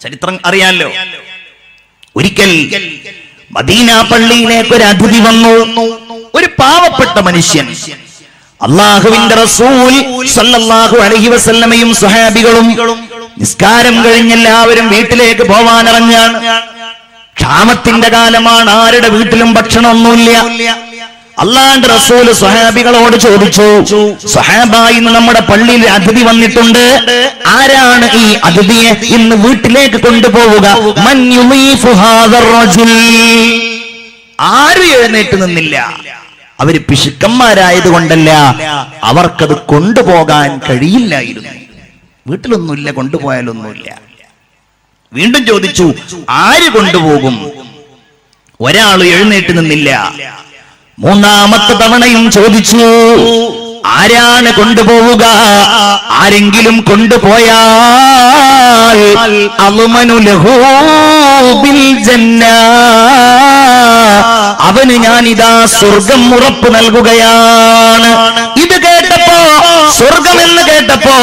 ചരിത്രം അറിയാലോ. ഒരിക്കൽ മദീന പള്ളിയിലേക്ക് ഒരു അതിഥി വന്നു. ഒരു പാവപ്പെട്ട മനുഷ്യൻ. അല്ലാഹുവിന്റെ റസൂൽ സല്ലല്ലാഹു അലൈഹി വസല്ലമയും സ്വഹാബികളും നിസ്കാരം കഴിഞ്ഞ് എല്ലാവരും വീട്ടിലേക്ക് പോവാനിറങ്ങാണ്. ക്ഷാമത്തിന്റെ കാലമാണ്. ആരുടെ വീട്ടിലും ഭക്ഷണമൊന്നുമില്ല. അല്ലാഹുവിന്റെ റസൂൽ സ്വഹാബികളോട് ചോദിച്ചു, സ്വഹാബ, ഇന്ന് നമ്മുടെ പള്ളിയിൽ അതിഥി വന്നിട്ടുണ്ട്. ആരാണ് ഈ അതിഥിയെ ഇന്ന് വീട്ടിലേക്ക് കൊണ്ടുപോവുക? മൻ യുളീഫു ഹാദർ റജുൽ. ആരും എഴുന്നേറ്റ് നിന്നില്ല. അവര് പിശുക്കന്മാരായതുകൊണ്ടല്ല, അവർക്കത് കൊണ്ടുപോകാൻ കഴിയില്ലായിരുന്നു. വീട്ടിലൊന്നുമില്ല, കൊണ്ടുപോയാലൊന്നുമില്ല. വീണ്ടും ചോദിച്ചു, ആര് കൊണ്ടുപോകും? ഒരാൾ എഴുന്നേറ്റ് നിന്നില്ല. മൂന്നാമത്തെ തവണയും ചോദിച്ചു, ആരാണ് കൊണ്ടുപോവുക? ആരെങ്കിലും കൊണ്ടുപോയാൽ അളുമനു ലഹു ബിൽ ജന്ന, അവന് ഞാനിതാ സ്വർഗം ഉറപ്പ് നൽകുകയാണ്. ഇത് കേട്ടപ്പോ, സ്വർഗമെന്ന് കേട്ടപ്പോ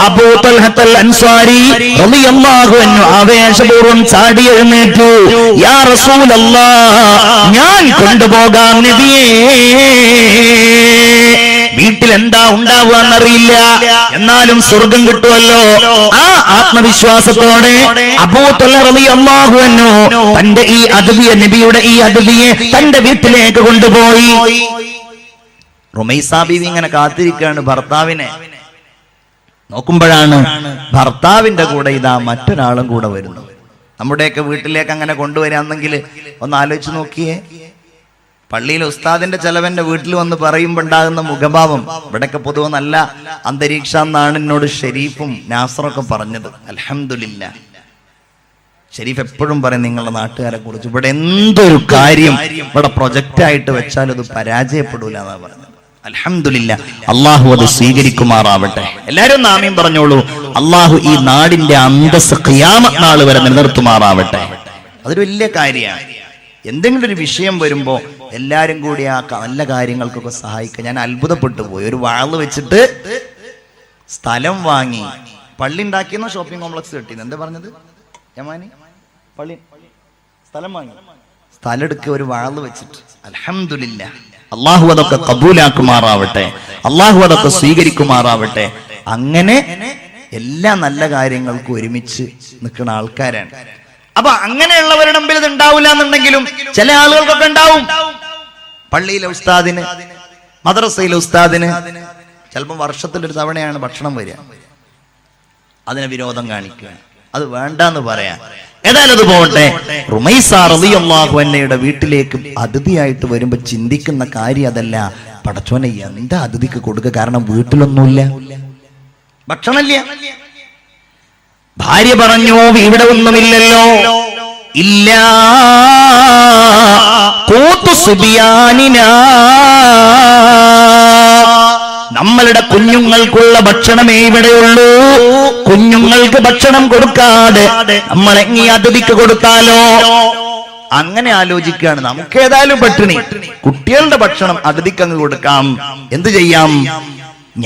അബൂ തൽഹത്തുൽ അൻസ്വാരി റളിയല്ലാഹു അൻഹു ആവേശപൂർവ്വം ചാടി എഴുന്നേറ്റു. യാ റസൂലല്ലാഹ്, ഞാൻ കൊണ്ടുപോകാം നബിയേ. വീട്ടിൽ എന്താ ഉണ്ടാവുക എന്നറിയില്ല, എന്നാലും സ്വർഗം കിട്ടുമല്ലോ. ആ ആത്മവിശ്വാസത്തോടെ അബൂ തൽഹ റളിയല്ലാഹു അൻഹു തന്റെ ഈ അതിഥിയെ, നബിയുടെ ഈ അതിഥിയെ തന്റെ വീട്ടിലേക്ക് കൊണ്ടുപോയി. റുമൈസ ബീവി ഇങ്ങനെ കാത്തിരിക്കുകയാണ് ഭർത്താവിനെ. നോക്കുമ്പോഴാണ് ഭർത്താവിന്റെ കൂടെ ഇതാ മറ്റൊരാളും കൂടെ വരുന്നു. നമ്മുടെയൊക്കെ വീട്ടിലേക്ക് അങ്ങനെ കൊണ്ടുവരാന്നെങ്കിൽ ഒന്ന് ആലോചിച്ച് നോക്കിയേ. പള്ളിയിൽ ഉസ്താദിന്റെ ചെലവന്റെ വീട്ടിൽ വന്ന് പറയുമ്പോൾ ഉണ്ടാകുന്ന മുഖഭാവം. ഇവിടെയൊക്കെ പൊതുവെ നല്ല അന്തരീക്ഷം എന്നാണ് എന്നോട് ഷെരീഫും നാസറൊക്കെ പറഞ്ഞത്. അൽഹംദുലില്ലാ. ഷെരീഫ് എപ്പോഴും പറയും നിങ്ങളുടെ നാട്ടുകാരെ കുറിച്ച്, ഇവിടെ എന്തൊരു കാര്യം ഇവിടെ പ്രൊജക്റ്റായിട്ട് വെച്ചാൽ അത് പരാജയപ്പെടൂല എന്നാ പറഞ്ഞത്. അൽഹംദുലില്ലാ. അള്ളാഹു അത് സ്വീകരിക്കുമാറാവട്ടെ. എല്ലാരും ആമീൻ പറഞ്ഞോളൂ. അള്ളാഹു ഈ നാടിന്റെ അന്തസ്സ് ഖിയാമത്ത് നാൾ വരെ നിലനിർത്തുമാറാവട്ടെ. അതൊരു വലിയ കാര്യമാണ്. എന്തെങ്കിലും ഒരു വിഷയം വരുമ്പോ എല്ലാരും കൂടി ആ നല്ല കാര്യങ്ങൾക്കൊക്കെ സഹായിക്കുക. ഞാൻ അത്ഭുതപ്പെട്ടു പോയി. ഒരു വാള് വെച്ചിട്ട് സ്ഥലം വാങ്ങി പള്ളി ഉണ്ടാക്കിയെന്നോ ഷോപ്പിംഗ് കോംപ്ലക്സ് കെട്ടിയെന്ന് എന്താ പറഞ്ഞത്? യമാനി പള്ളി സ്ഥലം വാങ്ങി, സ്ഥലം എടുക്കുക ഒരു വാള് വെച്ചിട്ട്. അൽഹംദുലില്ലാ. അള്ളാഹു അതൊക്കെ കബൂലാക്കുമാറാവട്ടെ. അള്ളാഹു അതൊക്കെ സ്വീകരിക്കുമാറാവട്ടെ. അങ്ങനെ എല്ലാ നല്ല കാര്യങ്ങൾക്കും ഒരുമിച്ച് നിൽക്കുന്ന ആൾക്കാരാണ്. അപ്പൊ അങ്ങനെയുള്ളവരുടെ മുമ്പിൽ ഇത് ഉണ്ടാവില്ല എന്നുണ്ടെങ്കിലും ചില ആളുകൾക്കൊക്കെ ഉണ്ടാവും. പള്ളിയിലെ ഉസ്താദിന്, മദ്രസയിലെ ഉസ്താദിന് ചിലപ്പോൾ വർഷത്തിലൊരു തവണയാണ് ഭക്ഷണം വരിക. അതിനെ വിരോധം കാണിക്കുക, അത് വേണ്ടെന്ന് പറയാം. ഏതായാലും അത് പോകട്ടെ. റുമൈസ റളിയല്ലാഹു അൻഹയുടെ വീട്ടിലേക്ക് അതിഥിയായിട്ട് വരുമ്പോ ചിന്തിക്കുന്ന കാര്യം അതല്ല, പടച്ചോനെ എന്താ അതിഥിക്ക് കൊടുക്കുക? കാരണം വീട്ടിലൊന്നുമില്ല, ഭക്ഷണമില്ല. ഭാര്യ പറഞ്ഞു, ഇവിടെ ഒന്നുമില്ലല്ലോ. ഇല്ല, നമ്മളുടെ കുഞ്ഞുങ്ങൾക്കുള്ള ഭക്ഷണമേ ഇവിടെയുള്ളൂ. കുഞ്ഞുങ്ങൾക്ക് ഭക്ഷണം കൊടുക്കാതെ നമ്മൾ എങ്ങി അതിഥിക്ക് കൊടുത്താലോ? അങ്ങനെ ആലോചിക്കുകയാണ്. നമുക്ക് ഏതായാലും പട്ടിണി, കുട്ടികളുടെ ഭക്ഷണം അതിഥിക്കങ്ങ് കൊടുക്കാം. എന്ത് ചെയ്യാം?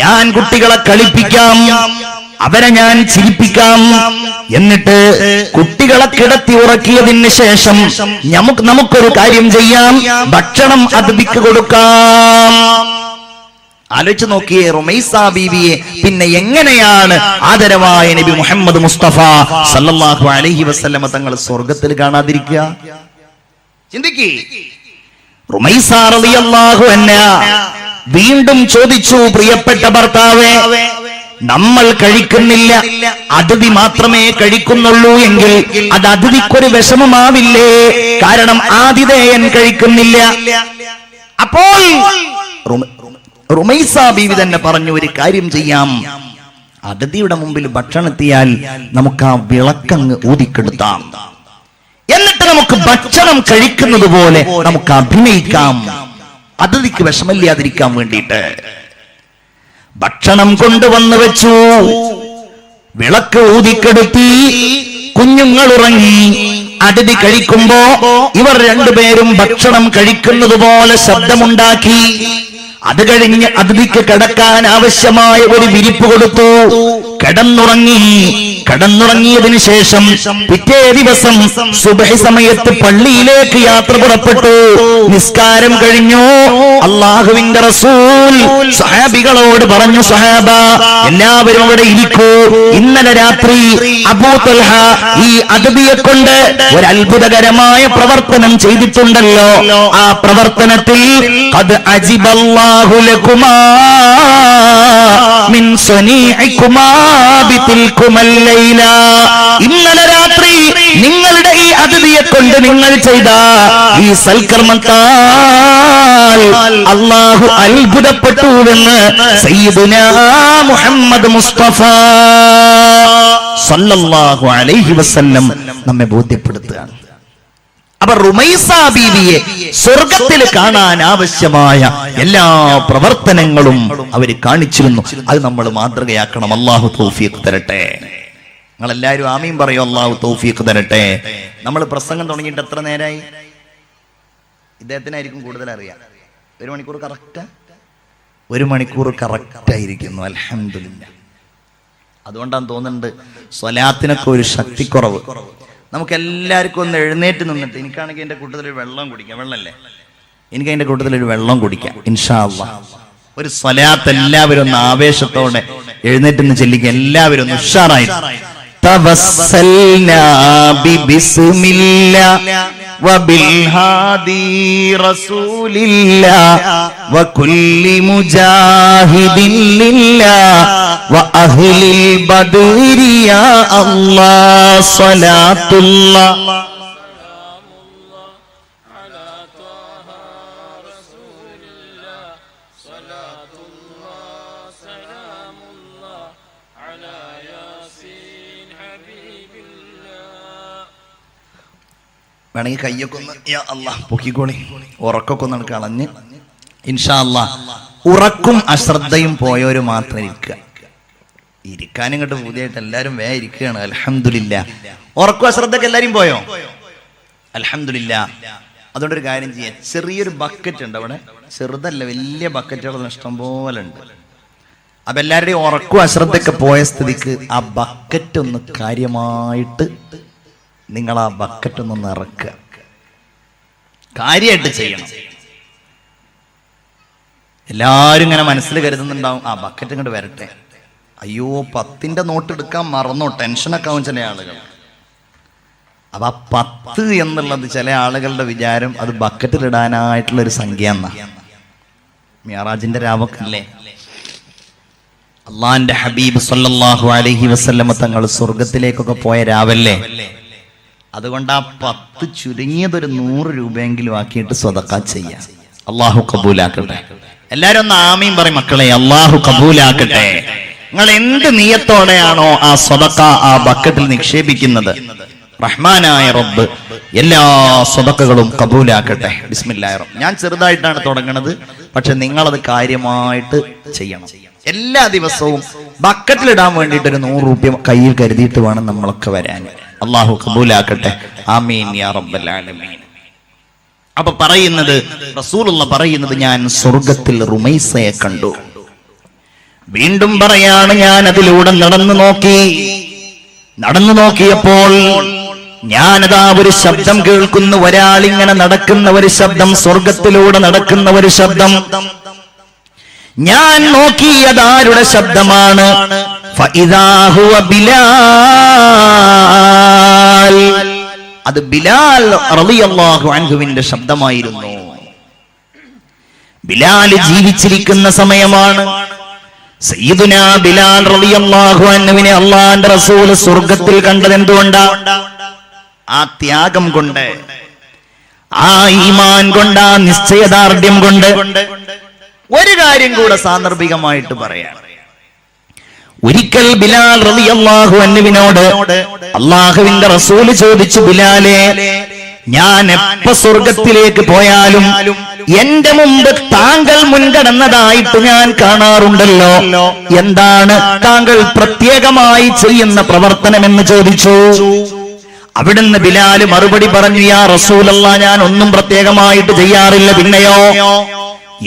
ഞാൻ കുട്ടികളെ കളിപ്പിക്കാം, അവരെ ഞാൻ ചിരിപ്പിക്കാം. എന്നിട്ട് കുട്ടികളെ കിടത്തി ഉറക്കിയതിന് ശേഷം നമുക്കൊരു കാര്യം ചെയ്യാം, ഭക്ഷണം അതിഥിക്ക് കൊടുക്കാം. ആലോചിച്ച് നോക്കിയേ റുമൈസ ബീവിയെ പിന്നെ എങ്ങനെയാണ് ആദരവായ നബി മുഹമ്മദ് മുസ്തഫ സല്ലല്ലാഹു അലൈഹി വസല്ലമ തങ്ങൾ സ്വർഗത്തിൽ കാണാതിരിക്കുക? ചിന്തിക്കേ. റുമൈസ റളിയല്ലാഹു അൻഹ വീണ്ടും ചോദിച്ചു, പ്രിയപ്പെട്ട ഭർത്താവേ, നമ്മൾ കഴിക്കുന്നില്ല, അതിഥി മാത്രമേ കഴിക്കുന്നുള്ളൂ എങ്കിൽ അത് അതിഥിക്കൊരു വിഷമമാവില്ലേ? കാരണം ആതിഥേയൻ കഴിക്കുന്നില്ല. അപ്പോൾ റുമൈസ ബീവി തന്നെ പറഞ്ഞു, ഒരു കാര്യം ചെയ്യാം, അതിഥിയുടെ മുമ്പിൽ ഭക്ഷണം എത്തിയാൽ നമുക്ക് ആ വിളക്കങ്ങ് ഊതിക്കെടുത്താം. എന്നിട്ട് നമുക്ക് ഭക്ഷണം കഴിക്കുന്നത് പോലെ നമുക്ക് അഭിനയിക്കാം, അതിഥിക്ക് വിഷമല്ലാതിരിക്കാൻ വേണ്ടിയിട്ട്. ഭക്ഷണം കൊണ്ടുവന്ന് വെച്ചു, വിളക്ക് ഊതിക്കെടുത്തി, കുഞ്ഞുങ്ങൾ ഉറങ്ങി. അതിഥി കഴിക്കുമ്പോ ഇവർ രണ്ടുപേരും ഭക്ഷണം കഴിക്കുന്നത് പോലെ ശബ്ദമുണ്ടാക്കി. അത് കഴിഞ്ഞ് അതിഥിക്ക് കിടക്കാൻ ആവശ്യമായ ഒരു വിരിപ്പ് കൊടുത്തു. കിടന്നുറങ്ങി. കടന്നുറങ്ങിയതിനു ശേഷം പിറ്റേ ദിവസം സുബഹി സമയത്ത് പള്ളിയിലേക്ക് യാത്ര പുറപ്പെട്ടു. നിസ്കാരം കഴിഞ്ഞു. അല്ലാഹുവിന്റെ റസൂൽ സ്വഹാബികളോട് പറഞ്ഞു, സ്വഹാബ എല്ലാവരും അവിടെ ഇരിക്കൂ. ഇന്നലെ രാത്രി അബൂ തൽഹ ഈ അദബിയെ കൊണ്ട് ഒരു അത്ഭുതകരമായ പ്രവർത്തനം ചെയ്തിട്ടുണ്ടല്ലോ. ആ പ്രവർത്തനത്തിൽ ഖദ് അജിബല്ലാഹു ലകുമാ മിൻ സനീഇകുമാ ബിതിൽകുമൽ ലൈല. ഇന്നലെ രാത്രി നിങ്ങളുടെ ഈ അതിഥിയെ കൊണ്ട് നിങ്ങൾ ചെയ്ത ഈ സൽക്കർമ്മത്താൽ അല്ലാഹു അത്ഭുതപ്പെട്ടുവെന്ന് സയ്യിദുനാ മുഹമ്മദ് മുസ്തഫ സല്ലല്ലാഹു അലൈഹി വസല്ലം നമ്മെ ബോധ്യപ്പെടുത്തുകയാണ്. അപ്പൊ റുമൈസ ബീവിയെ സ്വർഗത്തിൽ കാണാൻ ആവശ്യമായ എല്ലാ പ്രവർത്തനങ്ങളും അവർ കാണിച്ചിരുന്നു. അത് നമ്മൾ മാതൃകയാക്കണം. അല്ലാഹു തൗഫീഖ് തരട്ടെ. നിങ്ങൾ എല്ലാവരും ആമീൻ പറയൂ. അല്ലാഹു തൗഫീഖ് തരട്ടെ. നമ്മൾ പ്രസംഗം തുടങ്ങിയിട്ട് എത്ര നേരമായി? ഇദ്ദേഹത്തിനായിരിക്കും കൂടുതൽ അറിയാം. 1 മണിക്കൂർ കറക്റ്റാ? 1 മണിക്കൂർ കറക്റ്റായിരിക്കുന്നു. അൽഹംദുലില്ലാ. അതുകൊണ്ടാണ് തോന്നുന്നുണ്ട് സ്വലാത്തിനൊക്കെ ഒരു ശക്തിക്കുറവ്. നമുക്ക് എല്ലാവർക്കും ഒന്ന് എഴുന്നേറ്റ് നിന്നിട്ട്, എനിക്കാണെങ്കിൽ എൻ്റെ കൂട്ടത്തിലൊരു വെള്ളം കുടിക്കാം. വെള്ളമല്ലേ? എനിക്ക് അതിൻ്റെ കൂട്ടത്തിലൊരു വെള്ളം കുടിക്കാം ഇൻഷാ അല്ലാഹ്. ഒരു സ്വലാത്ത് എല്ലാവരും ഒന്ന് ആവേശത്തോടെ എഴുന്നേറ്റ് നിന്ന് ചെല്ലിക്കുക. എല്ലാവരും ഒന്ന് ഉഷാറായിട്ട് തവസ്സൽനാ ബിബിസ്മില്ലാ വബിൽഹാദി റസൂലില്ലാ വകുല്ലി മുജാഹിദിൻ ലില്ലാ വഅഹ്ലിൽ ബദരി യാ അല്ലാഹ് സ്വലാത്തുല്ലാഹ് വേണമെങ്കിൽ കയ്യൊക്കെ ഒന്ന് യാ അല്ലാഹ് പൊക്കിക്കോളി. ഉറക്കൊക്കെ ഒന്ന് കളഞ്ഞ് ഇൻഷാ അല്ലാഹ്. ഉറക്കും അശ്രദ്ധയും പോയവര് മാത്രം ഇരിക്കുക. ഇരിക്കാനും ഇങ്ങോട്ട് പുതിയായിട്ട് എല്ലാവരും വേ ഇരിക്കുകയാണ്. അൽഹംദുലില്ലാ. ഉറക്കും അശ്രദ്ധക്ക് എല്ലാവരും പോയോ? അൽഹംദുലില്ലാ. അതുകൊണ്ടൊരു കാര്യം ചെയ്യാം. ചെറിയൊരു ബക്കറ്റ് ഉണ്ട് അവിടെ, ചെറുതല്ല, വലിയ ബക്കറ്റുകൾ ഇഷ്ടം പോലെ ഉണ്ട്. അപ്പൊ എല്ലാവരുടെയും ഉറക്കും അശ്രദ്ധയൊക്കെ പോയ സ്ഥിതിക്ക് ആ ബക്കറ്റ് ഒന്ന് കാര്യമായിട്ട് നിങ്ങൾ ആ ബക്കറ്റ് ഒന്ന് നിറക്കുക. കാര്യമായിട്ട് ചെയ്യണം. എല്ലാവരും ഇങ്ങനെ മനസ്സിൽ കരുതുന്നുണ്ടാവും, ആ ബക്കറ്റ് ഇങ്ങോട്ട് വരട്ടെ, അയ്യോ 10ന്റെ നോട്ട് എടുക്കാൻ മറന്നോ, ടെൻഷനൊക്കെ ആവും ചില ആളുകൾ. അപ്പൊ ആ 10 എന്നുള്ളത് ചില ആളുകളുടെ വിചാരം അത് ബക്കറ്റിലിടാനായിട്ടുള്ളൊരു സംഖ്യ എന്നാ. മിഅറാജിന്റെ രാവക്കല്ലേ അള്ളാന്റെ ഹബീബ് സല്ലല്ലാഹു അലൈഹി വസല്ലമ തങ്ങൾ സ്വർഗത്തിലേക്കൊക്കെ പോയ രാവല്ലേ. അതുകൊണ്ട് ആ 10 ചുരുങ്ങിയതൊരു 100 രൂപയെങ്കിലും ആക്കിയിട്ട് സ്വതക്ക ചെയ്യാം. അള്ളാഹു കബൂലാക്കട്ടെ. എല്ലാരും ഒന്ന് ആമീൻ പറയും മക്കളെ. അള്ളാഹു കബൂലാക്കട്ടെ. നിങ്ങൾ എന്ത് നിയത്തോടെയാണോ ആ സ്വതക്ക ആ ബക്കറ്റിൽ നിക്ഷേപിക്കുന്നത്, റഹ്മാനായ റബ്ബ് എല്ലാ സ്വതക്കകളും കബൂലാക്കട്ടെ. ബിസ്മില്ലാഹിർ റഹ്മാനിർ റഹീം. ഞാൻ ചെറുതായിട്ടാണ് തുടങ്ങുന്നത്, പക്ഷെ നിങ്ങളത് കാര്യമായിട്ട് ചെയ്യണം. എല്ലാ ദിവസവും ബക്കറ്റിലിടാൻ വേണ്ടിയിട്ട് ഒരു 100 രൂപ കയ്യിൽ കരുതിയിട്ട് വേണം നമ്മളൊക്കെ വരാൻ. അള്ളാഹു കബൂലാക്കട്ടെ. ആമീൻ യാ റബ്ബൽ ആലമീൻ. അപ്പൊ പറയുന്നത്, റസൂലുള്ള പറയുന്നത്, ഞാൻ സ്വർഗത്തിൽ റുമൈസയെ കണ്ടു. വീണ്ടും പറയാണ്, ഞാൻ അതിലൂടെ നടന്നു നോക്കിയപ്പോൾ ഞാനതാ ഒരു ശബ്ദം കേൾക്കുന്നു. ഒരാളിങ്ങനെ നടക്കുന്ന ഒരു ശബ്ദം, സ്വർഗത്തിലൂടെ നടക്കുന്ന ഒരു ശബ്ദം. ഞാൻ നോക്കിയതാരുടെ ശബ്ദമാണ്? ഫഇദാ ഹുവ ബിലാൽ. അത് ബിലാൽ റളിയല്ലാഹു അൻഹുവിന്റെ ശബ്ദമായിരുന്നു. ബിലാൽ ജീവിച്ചിരിക്കുന്ന സമയമാണ്. സയ്യിദുനാ ബിലാൽ റളിയല്ലാഹു അൻഹുവിനെ അല്ലാഹുവിന്റെ റസൂൽ സ്വർഗത്തിൽ കണ്ടത് എന്തുകൊണ്ടാ? ആ ത്യാഗം കൊണ്ട്, ആ ഈമാൻ കൊണ്ട്, ആ നിശ്ചയദാർഢ്യം കൊണ്ട്. ഒരു കാര്യം കൂടെ സാന്ദർഭികമായിട്ട് പറയാം. ഒരിക്കൽ ബിലാൽ റളിയല്ലാഹു അൻഹുവിനോട് അല്ലാഹുവിന്റെ റസൂൽ ചോദിച്ചു, ബിലാലേ, ഞാൻ എപ്പോ സ്വർഗത്തിലേക്ക് പോയാലും എന്റെ മുമ്പ് താങ്കൾ മുൻകടന്നതായിട്ട് ഞാൻ കാണാറുണ്ടല്ലോ, എന്താണ് താങ്കൾ പ്രത്യേകമായി ചെയ്യുന്ന പ്രവർത്തനമെന്ന് ചോദിച്ചു. അവിടുന്ന് ബിലാൽ മറുപടി പറഞ്ഞു, യാ റസൂലല്ലാഹ്, ഞാൻ ഒന്നും പ്രത്യേകമായിട്ട് ചെയ്യാറില്ല. പിന്നെയോ,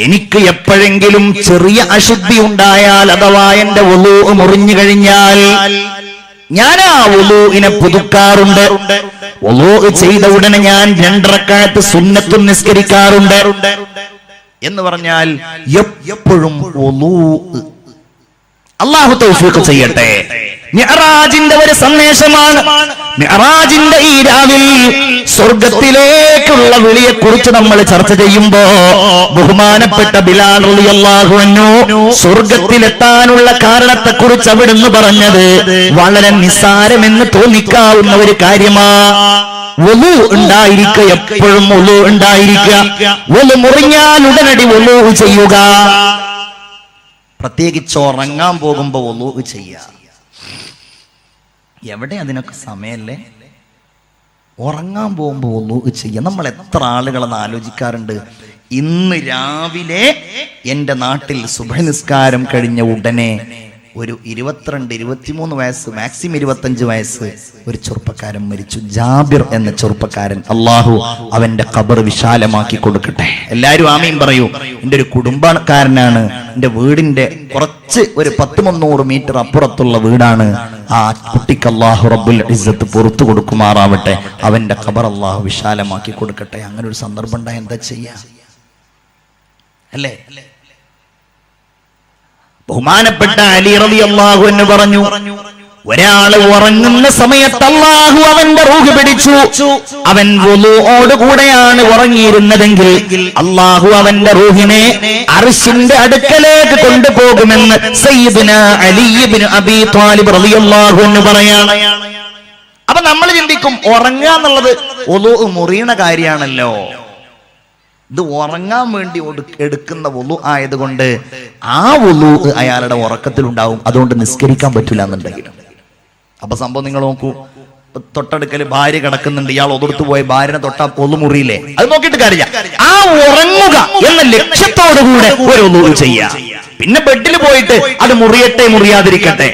എനിക്ക് എപ്പോഴെങ്കിലും ചെറിയ അശുദ്ധി ഉണ്ടായാൽ, അഥവാ എന്റെ വുളൂ മുറിഞ്ഞു കഴിഞ്ഞാൽ ഞാൻ ആ വുളൂഇനെ പുതുക്കാറുണ്ട്. വുളൂ ചെയ്ത ഉടനെ ഞാൻ 2 റക്അത്ത് സുന്നത്തും നിസ്കരിക്കാറുണ്ട്. എന്ന് പറഞ്ഞാൽ എപ്പോഴും വുളൂ. അല്ലാഹു തൗഫീഖ് ചെയ്യട്ടെ. മിഅ്റാജിന്റെ ഒരു സന്ദേശമാണ്. മിഅ്റാജിന്റെ ഈ രാവിൽ സ്വർഗ്ഗത്തിലേക്കുള്ള വിളിയെ കുറിച്ച് നമ്മൾ ചർച്ച ചെയ്യുമ്പോ ബഹുമാനപ്പെട്ട ബിലാൽ റളിയല്ലാഹു അൻഹു സ്വർഗ്ഗത്തിലെത്താനുള്ള കാരണത്തെ കുറിച്ച് അവിടുന്ന് പറഞ്ഞത് വളരെ നിസ്സാരമെന്ന് തോന്നിക്കാവുന്ന ഒരു കാര്യമാണ്. വുളൂ ഉണ്ടായിരിക്കുക, എപ്പോഴും വുളൂ ഉണ്ടായിരിക്കുക. വുളൂ മുറിഞ്ഞാൽ ഉടനടി വുളൂ ചെയ്യുക. പ്രത്യേകിച്ച് ഉറങ്ങാൻ പോകുമ്പോ വുളൂ ചെയ്യുക. എവിടെ അതിനൊക്കെ സമയല്ലേ? ഉറങ്ങാൻ പോകുമ്പോ വുളൂ ചെയ്യുക. നമ്മൾ എത്ര ആളുകളെന്ന് ആലോചിക്കാറുണ്ട്. ഇന്ന് രാവിലെ എൻ്റെ നാട്ടിൽ സുബ്ഹ് നിസ്കാരം കഴിഞ്ഞ ഉടനെ ഒരു 22-23 വയസ്സ്, മാക്സിമം 25 വയസ്സ് ഒരു ചെറുപ്പക്കാരൻ മരിച്ചു. ജാബിർ എന്ന ചെറുപ്പക്കാരൻ. അള്ളാഹു അവന്റെ ഖബർ വിശാലമാക്കി കൊടുക്കട്ടെ. എല്ലാവരും ആമീൻ പറയൂ. എൻ്റെ ഒരു കുടുംബക്കാരനാണ്. എൻ്റെ വീടിന്റെ കുറച്ച് ഒരു 10-300 മീറ്റർ അപ്പുറത്തുള്ള വീടാണ്. ആ കുട്ടിക്ക് അള്ളാഹു റബ്ബുൽ ഇസ്സത്ത് പുറത്തു കൊടുക്കുമാറാവട്ടെ. അവന്റെ ഖബർ അള്ളാഹു വിശാലമാക്കി കൊടുക്കട്ടെ. അങ്ങനെ ഒരു സന്ദർഭം ഉണ്ടായ എന്താ ചെയ്യാ അല്ലേ? ബഹുമാനപ്പെട്ട അലി റളിയല്ലാഹു അൻഹു പറഞ്ഞു, ഒരാള് ഉറങ്ങുന്ന സമയത്ത് അല്ലാഹു അവന്റെ റൂഹ് പിടിച്ചു. അവൻ വുളൂഓടുകൂടെയാണ് ഉറങ്ങിയിരുന്നതെങ്കിൽ അല്ലാഹു അവന്റെ റൂഹിനെ അർശിന്റെ അടുക്കലേക്ക് കൊണ്ടുപോകുമെന്ന് സയ്യിദുനാ അലി ഇബ്നു അബീ ത്വാലിബ് റളിയല്ലാഹു അൻഹു പറയാണ്. അപ്പൊ നമ്മൾ ചിന്തിക്കും, ഉറങ്ങുക എന്നുള്ളത് വുളൂ മുറിയണ കാര്യമാണല്ലോ. ഇത് ഉറങ്ങാൻ വേണ്ടി എടുക്കുന്ന വുളൂ ആയതുകൊണ്ട് ആ വുളൂ അയാളുടെ ഉറക്കത്തിലുണ്ടാവും. അതുകൊണ്ട് നിസ്കരിക്കാൻ പറ്റില്ല എന്നുണ്ടെങ്കിലും. അപ്പൊ സംഭവം നിങ്ങൾ നോക്കൂ. തൊട്ടടുക്കൽ ഭാര്യ കിടക്കുന്നുണ്ട്, ഇയാൾ ഒതുർത്തു പോയ ഭാര്യനെ തൊട്ടാ വുളൂ മുറിയില്ലേ? അത് നോക്കിയിട്ട് കാര്യമില്ല. ആ ഉറങ്ങുക എന്ന ലക്ഷ്യത്തോടുകൂടെ ഒരു വുളൂ ചെയ്യാം. പിന്നെ ബെഡിൽ പോയിട്ട് അത് മുറിയട്ടെ മുറിയാതിരിക്കട്ടെ,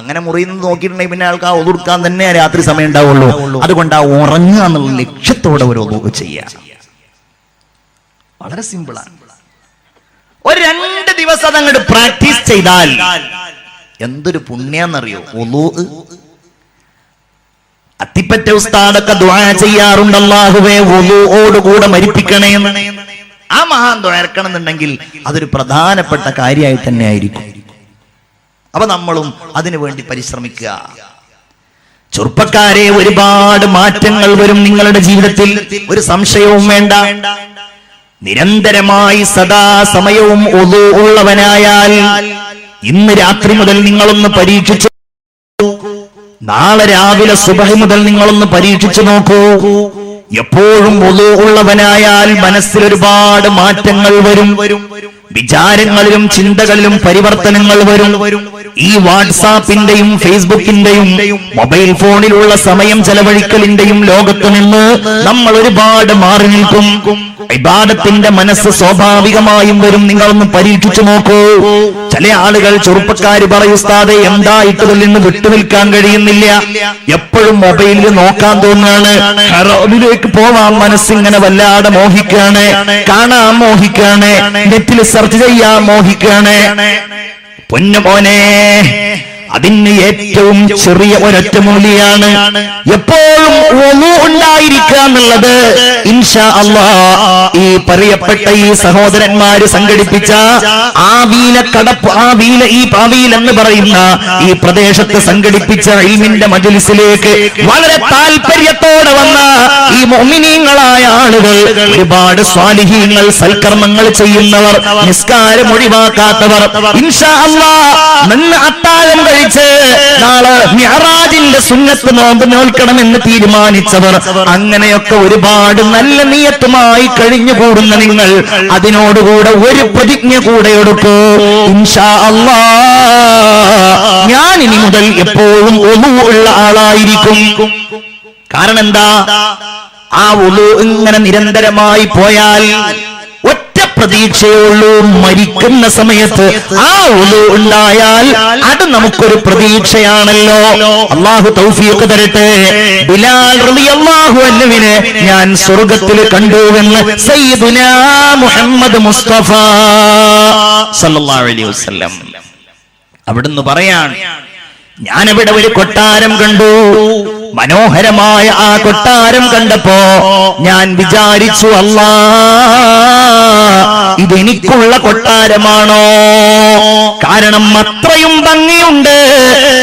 അങ്ങനെ മുറിയുന്നത് നോക്കിയിട്ടുണ്ടെങ്കിൽ പിന്നെ ആൾക്ക് ആ ഒതുർക്കാൻ തന്നെ രാത്രി സമയം ഉണ്ടാവുള്ളൂ. അതുകൊണ്ട് ആ ഉറങ്ങുക എന്നുള്ള ലക്ഷ്യത്തോടെ ഒരു വുളൂ ചെയ്യാം. വളരെ സിമ്പിളാണ്. ഒരു 2 ദിവസം അതങ്ങോട്ട് പ്രാക്ടീസ് ചെയ്താൽ എന്തൊരു പുണ്യാന്നറിയോ? വുളൂ. അത്തിപ്പറ്റ ഉസ്താദൊക്കെ ദുആ ചെയ്യാറുണ്ട്, അല്ലാഹുവേ വുളൂഓടുകൂടെ മരിപ്പിക്കണേ എന്ന്. ആ മഹാൻ ദുആർക്കണം എന്നുണ്ടെങ്കിൽ അതൊരു പ്രധാനപ്പെട്ട കാര്യമായി തന്നെ ആയിരിക്കും. അപ്പൊ നമ്മളും അതിനു വേണ്ടി പരിശ്രമിക്കുക. ചെറുപ്പക്കാരെ, ഒരുപാട് മാറ്റങ്ങൾ വരും നിങ്ങളുടെ ജീവിതത്തിൽ, ഒരു സംശയവും വേണ്ട. നിരന്തരമായി സദാസമയവും വുളൂ ഉള്ളവനായാൽ ഇന്ന് രാത്രി മുതൽ നിങ്ങളൊന്ന് പരീക്ഷിച്ചു, നാളെ രാവിലെ സുബഹി മുതൽ നിങ്ങളൊന്ന് പരീക്ഷിച്ചു നോക്കൂ. എപ്പോഴും വുളൂ ഉള്ളവനായാൽ മനസ്സിൽ ഒരുപാട് മാറ്റങ്ങൾ വരും. വിചാരങ്ങളിലും ചിന്തകളിലും പരിവർത്തനങ്ങൾ വരും. ഈ വാട്സാപ്പിന്റെയും ഫേസ്ബുക്കിന്റെയും മൊബൈൽ ഫോണിലുള്ള സമയം ചെലവഴിക്കലിന്റെയും ലോകത്ത് നിന്ന് നമ്മൾ ഒരുപാട് മാറി നിൽക്കും. ഇബാദത്തിന്റെ മനസ്സ് സ്വാഭാവികമായും വരും. നിങ്ങളൊന്ന് പരീക്ഷിച്ചു നോക്കൂ. ചില ആളുകൾ, ചെറുപ്പക്കാര് പറയും, ഉസ്താദേ എന്തായിട്ടതിൽ നിന്ന് വിട്ടുനിൽക്കാൻ കഴിയുന്നില്ല, എപ്പോഴും മൊബൈലിൽ നോക്കാൻ തോന്നുകയാണ്, ഹറാമിലേക്ക് പോവാൻ മനസ്സിങ്ങനെ വല്ലാതെ മോഹിക്കാണ്, കാണാൻ മോഹിക്കാണ്, നെറ്റിൽ സെർച്ച് ചെയ്യാൻ മോഹിക്കാണ്. പൊന്നുമോനെ, അതിന് ഏറ്റവും ചെറിയ ഒരൊറ്റ മൂല്യാണ് എപ്പോഴും വുളൂ ഉണ്ടായിരിക്കുക എന്നുള്ളത്. ഇൻഷാ അല്ലാഹ് ഈ പറയപ്പെട്ട ഈ സഹോദരന്മാര് സംഘടിപ്പിച്ച ഈ പാവീൽ എന്ന് പറയുന്ന ഈ പ്രദേശത്ത് സംഘടിപ്പിച്ച ഇൽമിന്റെ മജ്ലിസിലേക്ക് വളരെ താല്പര്യത്തോടെ വന്ന ഈ മുഅ്മിനീങ്ങളായ ആളുകൾ, ഒരുപാട് സ്വാലിഹീങ്ങൾ, സൽക്കർമ്മങ്ങൾ ചെയ്യുന്നവർ, നിസ്കാരം ഒഴിവാക്കാത്തവർ, ഇൻഷാ അല്ലാഹ് നിന്ന് അത്താഴം നാളെ മിഅ്റാജിന്റെ സുന്നത്ത് നോമ്പ് നോൽക്കണമെന്ന് തീരുമാനിച്ചവർ, അങ്ങനെയൊക്കെ ഒരുപാട് നല്ല നിയത്തുമായി കഴിഞ്ഞുകൂടുന്ന നിങ്ങൾ അതിനോടുകൂടെ ഒരു പ്രതിജ്ഞ കൂടെ എടുക്കൂ. ഇൻഷാ അല്ലാഹ് ഞാൻ ഇനി മുതൽ എപ്പോഴും വുളൂ ഉള്ള ആളായിരിക്കും. കാരണം എന്താ? ആ വുളൂ ഇങ്ങനെ നിരന്തരമായി പോയാൽ പ്രതീക്ഷയുള്ളൂ, മരിക്കുന്ന സമയത്ത് ആ വുളൂ ഉണ്ടായാൽ അത് നമുക്കൊരു പ്രതീക്ഷയാണല്ലോ. അല്ലാഹു തൗഫീഖ് തരട്ടെ. ബിലാൽ റളിയല്ലാഹു അൻഹുവിനെ ഞാൻ സ്വർഗ്ഗത്തിൽ കണ്ടുവെന്ന് സയ്യിദുനാ മുഹമ്മദ് മുസ്തഫ സല്ലല്ലാഹു അലൈഹി വസല്ലം അവിടുന്ന് പറയാണ്, ഞാനവിടെ ഒരു കൊട്ടാരം കണ്ടു. മനോഹരമായ ആ കൊട്ടാരം കണ്ടപ്പോ ഞാൻ വിചാരിച്ചു, അല്ലാ, ഇതെനിക്കുള്ള കൊട്ടാരമാണോ? കാരണം അത്രയും ഭംഗിയുണ്ട്.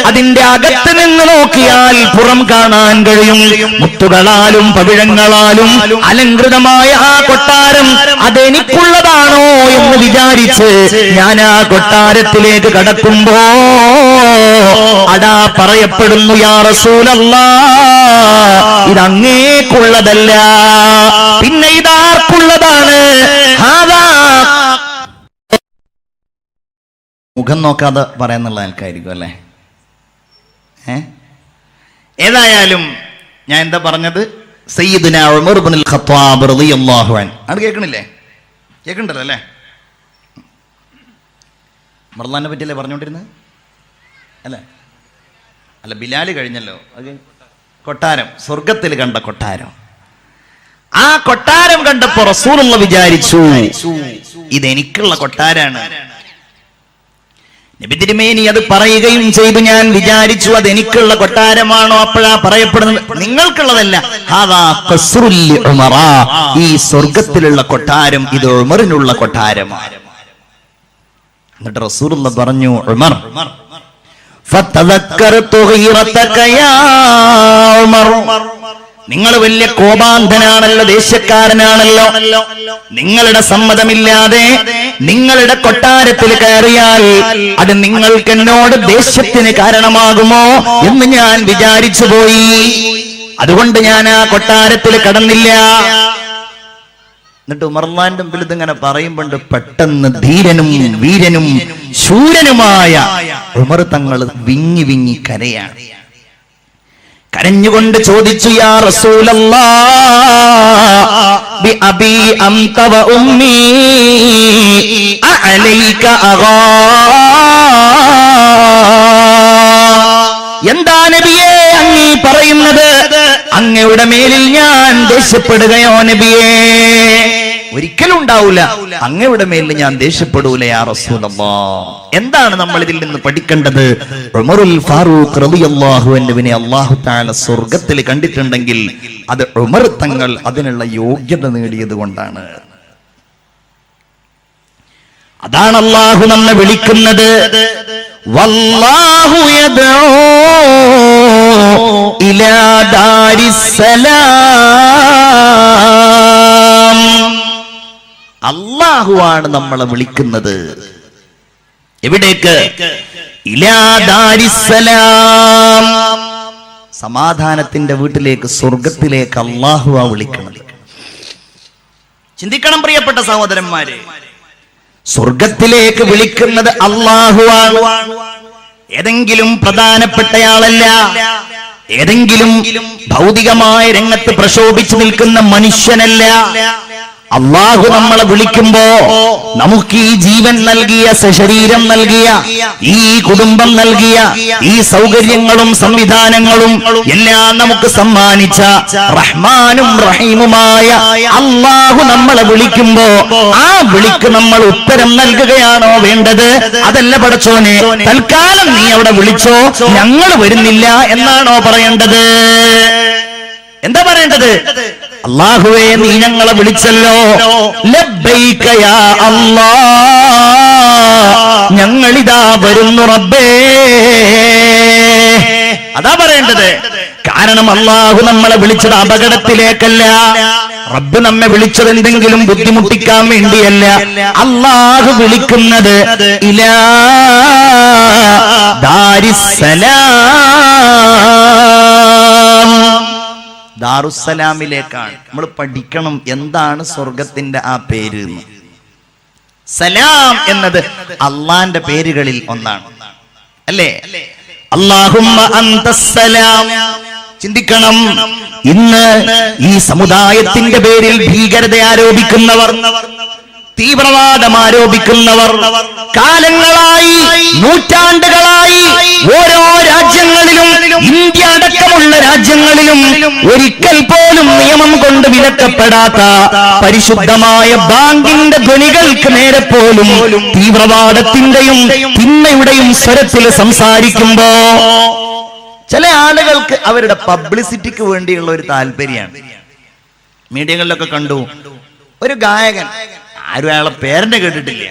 അതിന്റെ അകത്ത് നിന്ന് നോക്കിയാൽ പുറം കാണാൻ കഴിയും. മുത്തുകളാലും പവിഴങ്ങളാലും അലങ്കൃതമായ ആ കൊട്ടാരം അതെനിക്കുള്ളതാണോ എന്ന് വിചാരിച്ച് ഞാൻ ആ കൊട്ടാരത്തിലേക്ക് കടക്കുമ്പോ അതാ പറയപ്പെടുന്നു, യാ റസൂലല്ലാഹ്, ഇതങ്ങേക്കുള്ളതല്ല. പിന്നെ ഇതാർക്കുള്ളതാണ്? മുഖം നോക്കാതെ പറയാന്നുള്ള ആൾക്കായിരിക്കും അല്ലേ? ഏതായാലും ഞാൻ എന്താ പറഞ്ഞത്? സയ്യിദുനാ ഉമർ ഇബ്നുൽ ഖത്താബ് റളിയല്ലാഹു അൻഹു. അത് കേൾക്കണില്ലേ? കേൾക്കണ്ടല്ലോ അല്ലേ? മർലാനെ പറ്റിയല്ലേ പറഞ്ഞുകൊണ്ടിരുന്നത് അല്ലേ? അല്ല, ബിലാല് കഴിഞ്ഞല്ലോ. അത് കൊട്ടാരം, സ്വർഗത്തിൽ കണ്ട കൊട്ടാരം. ആ കൊട്ടാരം കണ്ടപ്പോ റസൂലുള്ള വിചാരിച്ചു, ഇതെനിക്കുള്ള കൊട്ടാരാണ്. നബി തിരുമേനി അത് പറയുകയും ചെയ്തു. ഞാൻ വിചാരിച്ചു അതെനിക്കുള്ള കൊട്ടാരമാണോ? അപ്പോഴാ പറയപ്പെടുന്നത്, നിങ്ങൾക്കുള്ളതല്ല, ഹാദാ ഖസ്റുൽ ഉമറ, ഈ സ്വർഗത്തിലുള്ള കൊട്ടാരം ഇത് ഉമറിനുള്ള കൊട്ടാരമാണ്. എന്നിട്ട് റസൂലുള്ള പറഞ്ഞു, ഉമർ, ഫതദക്കർതു ഗീറതക യാ ഉമർ, നിങ്ങൾ വലിയ കോപാന്തനാണല്ലോ, ദേഷ്യക്കാരനാണല്ലോ. നിങ്ങളുടെ സമ്മതമില്ലാതെ നിങ്ങളുടെ കൊട്ടാരത്തിൽ കയറിയാൽ അത് നിങ്ങൾക്ക് എന്നോട് ദേഷ്യത്തിന് കാരണമാകുമോ എന്ന് ഞാൻ വിചാരിച്ചു പോയി. അതുകൊണ്ട് ഞാൻ ആ കൊട്ടാരത്തിൽ കടന്നില്ല. എന്നിട്ട് ഉമർലാന്റെ മുമ്പിൽ ഇതിങ്ങനെ പറയുമ്പോണ്ട് പെട്ടെന്ന് ധീരനും വീരനും ശൂരനുമായ ഉമർ തങ്ങൾ വിങ്ങി വിങ്ങി കരയാണ്. കരഞ്ഞുകൊണ്ട് ചോദിച്ചു, യാ റസൂലല്ലാഹ്, ബി അബി അൻത വ ഉമ്മി അലൈക അഗാ. എന്താ നബിയേ അങ്ങീ പറയുന്നത്? അങ്ങയുടെ മേലിൽ ഞാൻ ദേഷ്യപ്പെടുകയോ നബിയേ? ഒരിക്കലും ഉണ്ടാവൂല, അങ്ങയുടെ മേലിൽ ഞാൻ ദേഷ്യപ്പെടൂല യാ റസൂലല്ലാഹ്. എന്താണ് നമ്മൾ ഇതിൽ നിന്ന് പഠിക്കേണ്ടത്? ഉമറുൽ ഫാറൂഖ് റളിയല്ലാഹു അൻഹുവിനെ അല്ലാഹു തആല സ്വർഗ്ഗത്തിൽ കണ്ടിട്ടുണ്ടെങ്കിൽ അത് ഉമർ തങ്ങൾ അതിനുള്ള യോഗ്യത നേടിയത് കൊണ്ടാണ്. അതാണ് അല്ലാഹു നമ്മെ വിളിക്കുന്നത്, വല്ലാഹു യദ്ഉ ഇലാ ദാരിസ്സലാം. അല്ലാഹുവാണ് നമ്മളെ വിളിക്കുന്നത്. എവിടേക്ക്? ഇലാ ദാരിസ്സലാം, സമാധാനത്തിന്റെ വീട്ടിലേക്ക്, സ്വർഗത്തിലേക്ക് അല്ലാഹുവാ വിളിക്കുന്നത്. ചിന്തിക്കണം പ്രിയപ്പെട്ട സഹോദരന്മാരെ, സ്വർഗത്തിലേക്ക് വിളിക്കുന്നത് അല്ലാഹുവാണ്. ഏതെങ്കിലും പ്രധാനപ്പെട്ടയാളല്ല, ഏതെങ്കിലും ഭൗതികമായ രംഗത്ത് പ്രശോഭിച്ചു നിൽക്കുന്ന മനുഷ്യനല്ല. അല്ലാഹു നമ്മളെ വിളിക്കുമ്പോ നമുക്ക് ഈ ജീവൻ നൽകിയ, സശരീരം നൽകിയ, ഈ കുടുംബം നൽകിയ, ഈ സൗകര്യങ്ങളും സംവിധാനങ്ങളും എല്ലാം നമുക്ക് സമ്മാനിച്ച റഹ്മാനും റഹീമുമായ അല്ലാഹു നമ്മളെ വിളിക്കുമ്പോ ആ വിളിക്ക് നമ്മൾ ഉത്തരം നൽകുകയാണോ വേണ്ടത്? അതല്ല പടച്ചോനെ, തൽക്കാലം നീ അവിടെ വിളിച്ചോ, ഞങ്ങൾ വരുന്നില്ല എന്നാണോ പറയേണ്ടത്? എന്താ പറയേണ്ടത്? അല്ലാഹുവേ, നീ ഞങ്ങളെ വിളിച്ചല്ലോ, ലബ്ബൈക യാ അല്ലാഹ്, ഞങ്ങളിതാ വരുന്നു റബ്ബേ. അതാ പറയേണ്ടത്. കാരണം അല്ലാഹു നമ്മളെ വിളിച്ചത് അപകടത്തിലേക്കല്ല. റബ്ബ് നമ്മെ വിളിച്ചത് എന്തെങ്കിലും ബുദ്ധിമുട്ടിക്കാൻ വേണ്ടിയല്ല. അല്ലാഹു വിളിക്കുന്നത് ഇലാ ദാരിസ്സലാം, ദാറുസ്സലാമിലേക്കാണ്. നമ്മൾ പഠിക്കണം എന്താണ് സ്വർഗത്തിന്റെ ആ പേര്. സലാം എന്നത് അള്ളാന്റെ പേരുകളിൽ ഒന്നാണ്, അല്ലേ? അല്ലാഹുമ്മ അന്തസ്സലാം. ചിന്തിക്കണം, ഇന്ന് ഈ സമുദായത്തിന്റെ പേരിൽ ഭീകരത ആരോപിക്കുന്നവർ, തീവ്രവാദം ആരോപിക്കുന്നവർ കാലങ്ങളായി, നൂറ്റാണ്ടുകളായി ഓരോ രാജ്യങ്ങളിലും, ഇന്ത്യ അടക്കമുള്ള രാജ്യങ്ങളിലും ഒരിക്കൽ പോലും നിയമം കൊണ്ട് വിലക്കപ്പെടാത്ത പരിശുദ്ധമായ ബാങ്കിന്റെ ധ്വനികൾക്ക് നേരെ പോലും തീവ്രവാദത്തിന്റെയും തിന്മയുടെയും സ്വരത്തിൽ സംസാരിക്കുമ്പോ ചില ആളുകൾക്ക് അവരുടെ പബ്ലിസിറ്റിക്ക് വേണ്ടിയുള്ള ഒരു താല്പര്യമാണ്. മീഡിയകളിലൊക്കെ കണ്ടു ഒരു ഗായകൻ, ആരും അയാളെ പേരിനെ കേട്ടിട്ടില്ല,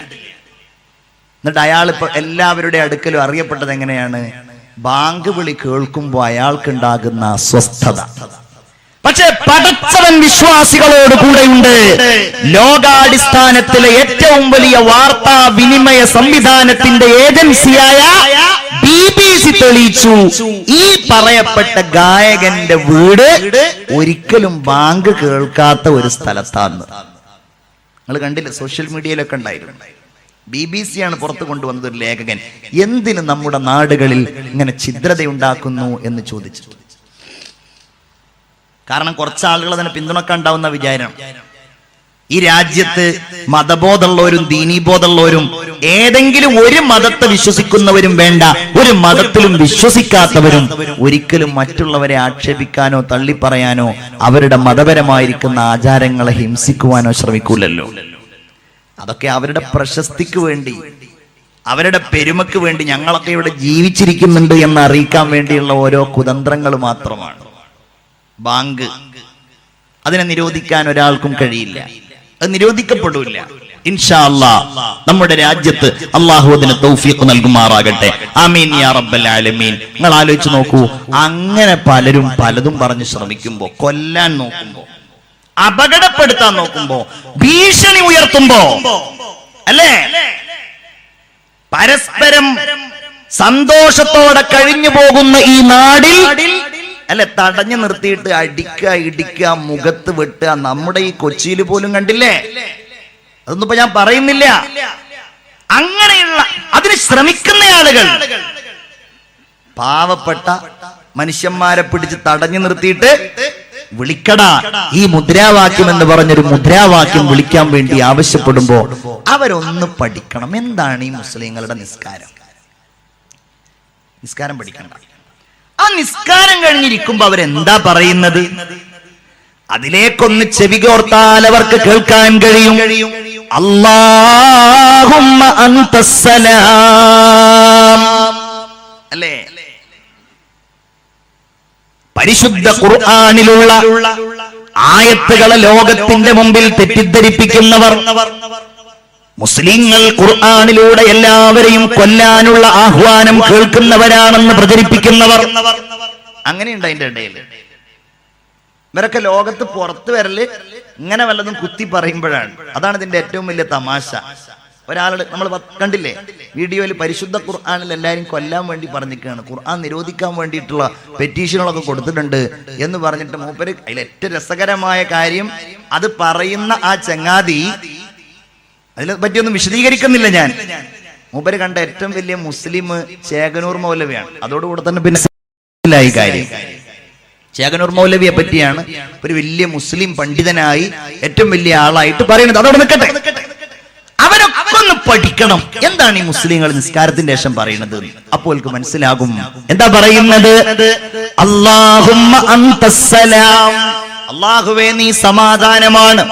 എന്നിട്ട് അയാൾ ഇപ്പൊ എല്ലാവരുടെ അടുക്കലും അറിയപ്പെട്ടത് എങ്ങനെയാണ്? ബാങ്ക് വിളി കേൾക്കുമ്പോൾ അയാൾക്കുണ്ടാകുന്ന അസ്വസ്ഥത. പക്ഷെ പടച്ചവൻ വിശ്വാസികളോട് കൂടെയുണ്ട്. ലോകാടിസ്ഥാനത്തിലെ ഏറ്റവും വലിയ വാർത്താ വിനിമയ സംവിധാനത്തിന്റെ ഏജൻസിയായ BBC തെളിയിച്ചു, ഈ പറയപ്പെട്ട ഗായകന്റെ വീട് ഒരിക്കലും ബാങ്ക് കേൾക്കാത്ത ഒരു സ്ഥലത്താണ്. നിങ്ങൾ കണ്ടില്ല, സോഷ്യൽ മീഡിയയിലൊക്കെ ഉണ്ടായിരുന്നു. BBC ആണ് പുറത്തു കൊണ്ടുവന്നത് ഒരു ലേഖകൻ, എന്തിന് നമ്മുടെ നാടുകളിൽ ഇങ്ങനെ ഛിദ്രതയുണ്ടാക്കുന്നു എന്ന് ചോദിച്ചു. കാരണം കുറച്ച് ആളുകൾ അതിനെ പിന്തുണക്കാൻ ഉണ്ടാവുന്ന വിചാരം, ഈ രാജ്യത്ത് മതബോധമുള്ളവരും ദീനീബോധമുള്ളവരും ഏതെങ്കിലും ഒരു മതത്തെ വിശ്വസിക്കുന്നവരും വേണ്ട, ഒരു മതത്തിലും വിശ്വസിക്കാത്തവരും ഒരിക്കലും മറ്റുള്ളവരെ ആക്ഷേപിക്കാനോ തള്ളിപ്പറയാനോ അവരുടെ മതപരമായിരിക്കുന്ന ആചാരങ്ങളെ ഹിംസിക്കുവാനോ ശ്രമിക്കൂലല്ലോ. അതൊക്കെ അവരുടെ പ്രശസ്തിക്ക് വേണ്ടി, അവരുടെ പെരുമക്ക് വേണ്ടി, ഞങ്ങളൊക്കെ ഇവിടെ ജീവിച്ചിരിക്കുന്നുണ്ട് എന്ന് അറിയിക്കാൻ വേണ്ടിയുള്ള ഓരോ കുതന്ത്രങ്ങൾ മാത്രമാണ്. ബാങ്ക് അതിനെ നിരോധിക്കാൻ ഒരാൾക്കും കഴിയില്ല, അത് നിരോധിക്കപ്പെടില്ല. ഇൻഷാ അല്ലാഹ് നമ്മുടെ രാജ്യത്ത് അല്ലാഹു അതിന് തൗഫീഖ് നൽകുമാറാകട്ടെ. ആമീൻ യാ റബ്ബൽ ആലമീൻ. നിങ്ങൾ ആലോചിച്ച് നോക്കൂ, അങ്ങനെ പലരും പലതും പറഞ്ഞ് ശ്രമിക്കുമ്പോ, കൊല്ലാൻ നോക്കുമ്പോ, അപകടപ്പെടുത്താൻ നോക്കുമ്പോ, ഭീഷണി ഉയർത്തുമ്പോ, അല്ലേ, പരസ്പരം സന്തോഷത്തോടെ കഴിഞ്ഞു പോകുന്ന ഈ നാടിൽ അല്ലെ തടഞ്ഞു നിർത്തിയിട്ട് അടിക്കുക, ഇടിക്കുക, മുഖത്ത് വെട്ടുക. നമ്മുടെ ഈ കൊച്ചിയിൽ പോലും കണ്ടില്ലേ? അതൊന്നും ഇപ്പൊ ഞാൻ പറയുന്നില്ല. അങ്ങനെയുള്ള അതിന് ശ്രമിക്കുന്ന ആളുകൾ പാവപ്പെട്ട മനുഷ്യന്മാരെ പിടിച്ച് തടഞ്ഞു നിർത്തിയിട്ട് വിളിക്കടാ ഈ മുദ്രാവാക്യം എന്ന് പറഞ്ഞൊരു മുദ്രാവാക്യം വിളിക്കാൻ വേണ്ടി ആവശ്യപ്പെടുമ്പോ അവരൊന്ന് പഠിക്കണം. എന്താണ് ഈ മുസ്ലിങ്ങളുടെ നിസ്കാരം? നിസ്കാരം പഠിക്കണ്ട. ആ നിസ്കാരം കഴിഞ്ഞിരിക്കുമ്പോ അവരെന്താ പറയുന്നത്? അതിലേക്കൊന്ന് ചെവി കോർത്താൽ അവർക്ക് കേൾക്കാൻ കഴിയും. അല്ലാഹുമ്മ അൻതസ്സലാം, അല്ലേ? പരിശുദ്ധ ഖുർആനിലുള്ള ആയത്തുകളെ ലോകത്തിന്റെ മുമ്പിൽ തെറ്റിദ്ധരിപ്പിക്കുന്നവർ, മുസ്ലിങ്ങൾ ഖുർആനിലൂടെ എല്ലാവരെയും കൊല്ലാനുള്ള ആഹ്വാനം കേൾക്കുന്നവരാണെന്ന് പ്രചരിപ്പിക്കുന്നവർ, അങ്ങനെയുണ്ട്. അതിന്റെ ഇടയിൽ ഇവരൊക്കെ ലോകത്ത് പുറത്തു വരല് ഇങ്ങനെ വല്ലതും കുത്തി പറയുമ്പോഴാണ്. അതാണ് ഇതിന്റെ ഏറ്റവും വലിയ തമാശ. ഒരാള് നമ്മൾ കണ്ടില്ലേ വീഡിയോയിൽ, പരിശുദ്ധ ഖുർആനിൽ എല്ലാവരും കൊല്ലാൻ വേണ്ടി പറഞ്ഞിരിക്കുകയാണ്, ഖുർആൻ നിരോധിക്കാൻ വേണ്ടിയിട്ടുള്ള പെറ്റീഷനുകളൊക്കെ കൊടുത്തിട്ടുണ്ട് എന്ന് പറഞ്ഞിട്ട് മൂപ്പര്, അതിൽ ഏറ്റവും രസകരമായ കാര്യം, അത് പറയുന്ന ആ ചങ്ങാതി, അതിനെ പറ്റിയൊന്നും വിശദീകരിക്കുന്നില്ല ഞാൻ, മൂപ്പര് കണ്ട ഏറ്റവും വലിയ മുസ്ലിം ചേകനൂർ മൗലവിയാണ്. അതോടുകൂടെ തന്നെ പിന്നെ മനസ്സിലായി കാര്യം. ചേകനൂർ മൗലവിയെ പറ്റിയാണ് ഒരു വലിയ മുസ്ലിം പണ്ഡിതനായി ഏറ്റവും വലിയ ആളായിട്ട് പറയുന്നത്. അതോടെ നിൽക്കട്ടെ, അവരൊക്കെ ഒന്ന് പഠിക്കണം എന്താണ് ഈ മുസ്ലിങ്ങൾ നിസ്കാരത്തിന്റെ ശേഷം പറയുന്നത്. അപ്പോൾ മനസ്സിലാകും എന്താ പറയുന്നത്. അല്ലാഹുമ്മ അൻതസ്സലാം, അല്ലാഹുവേ നീ സമാധാനമാണ്,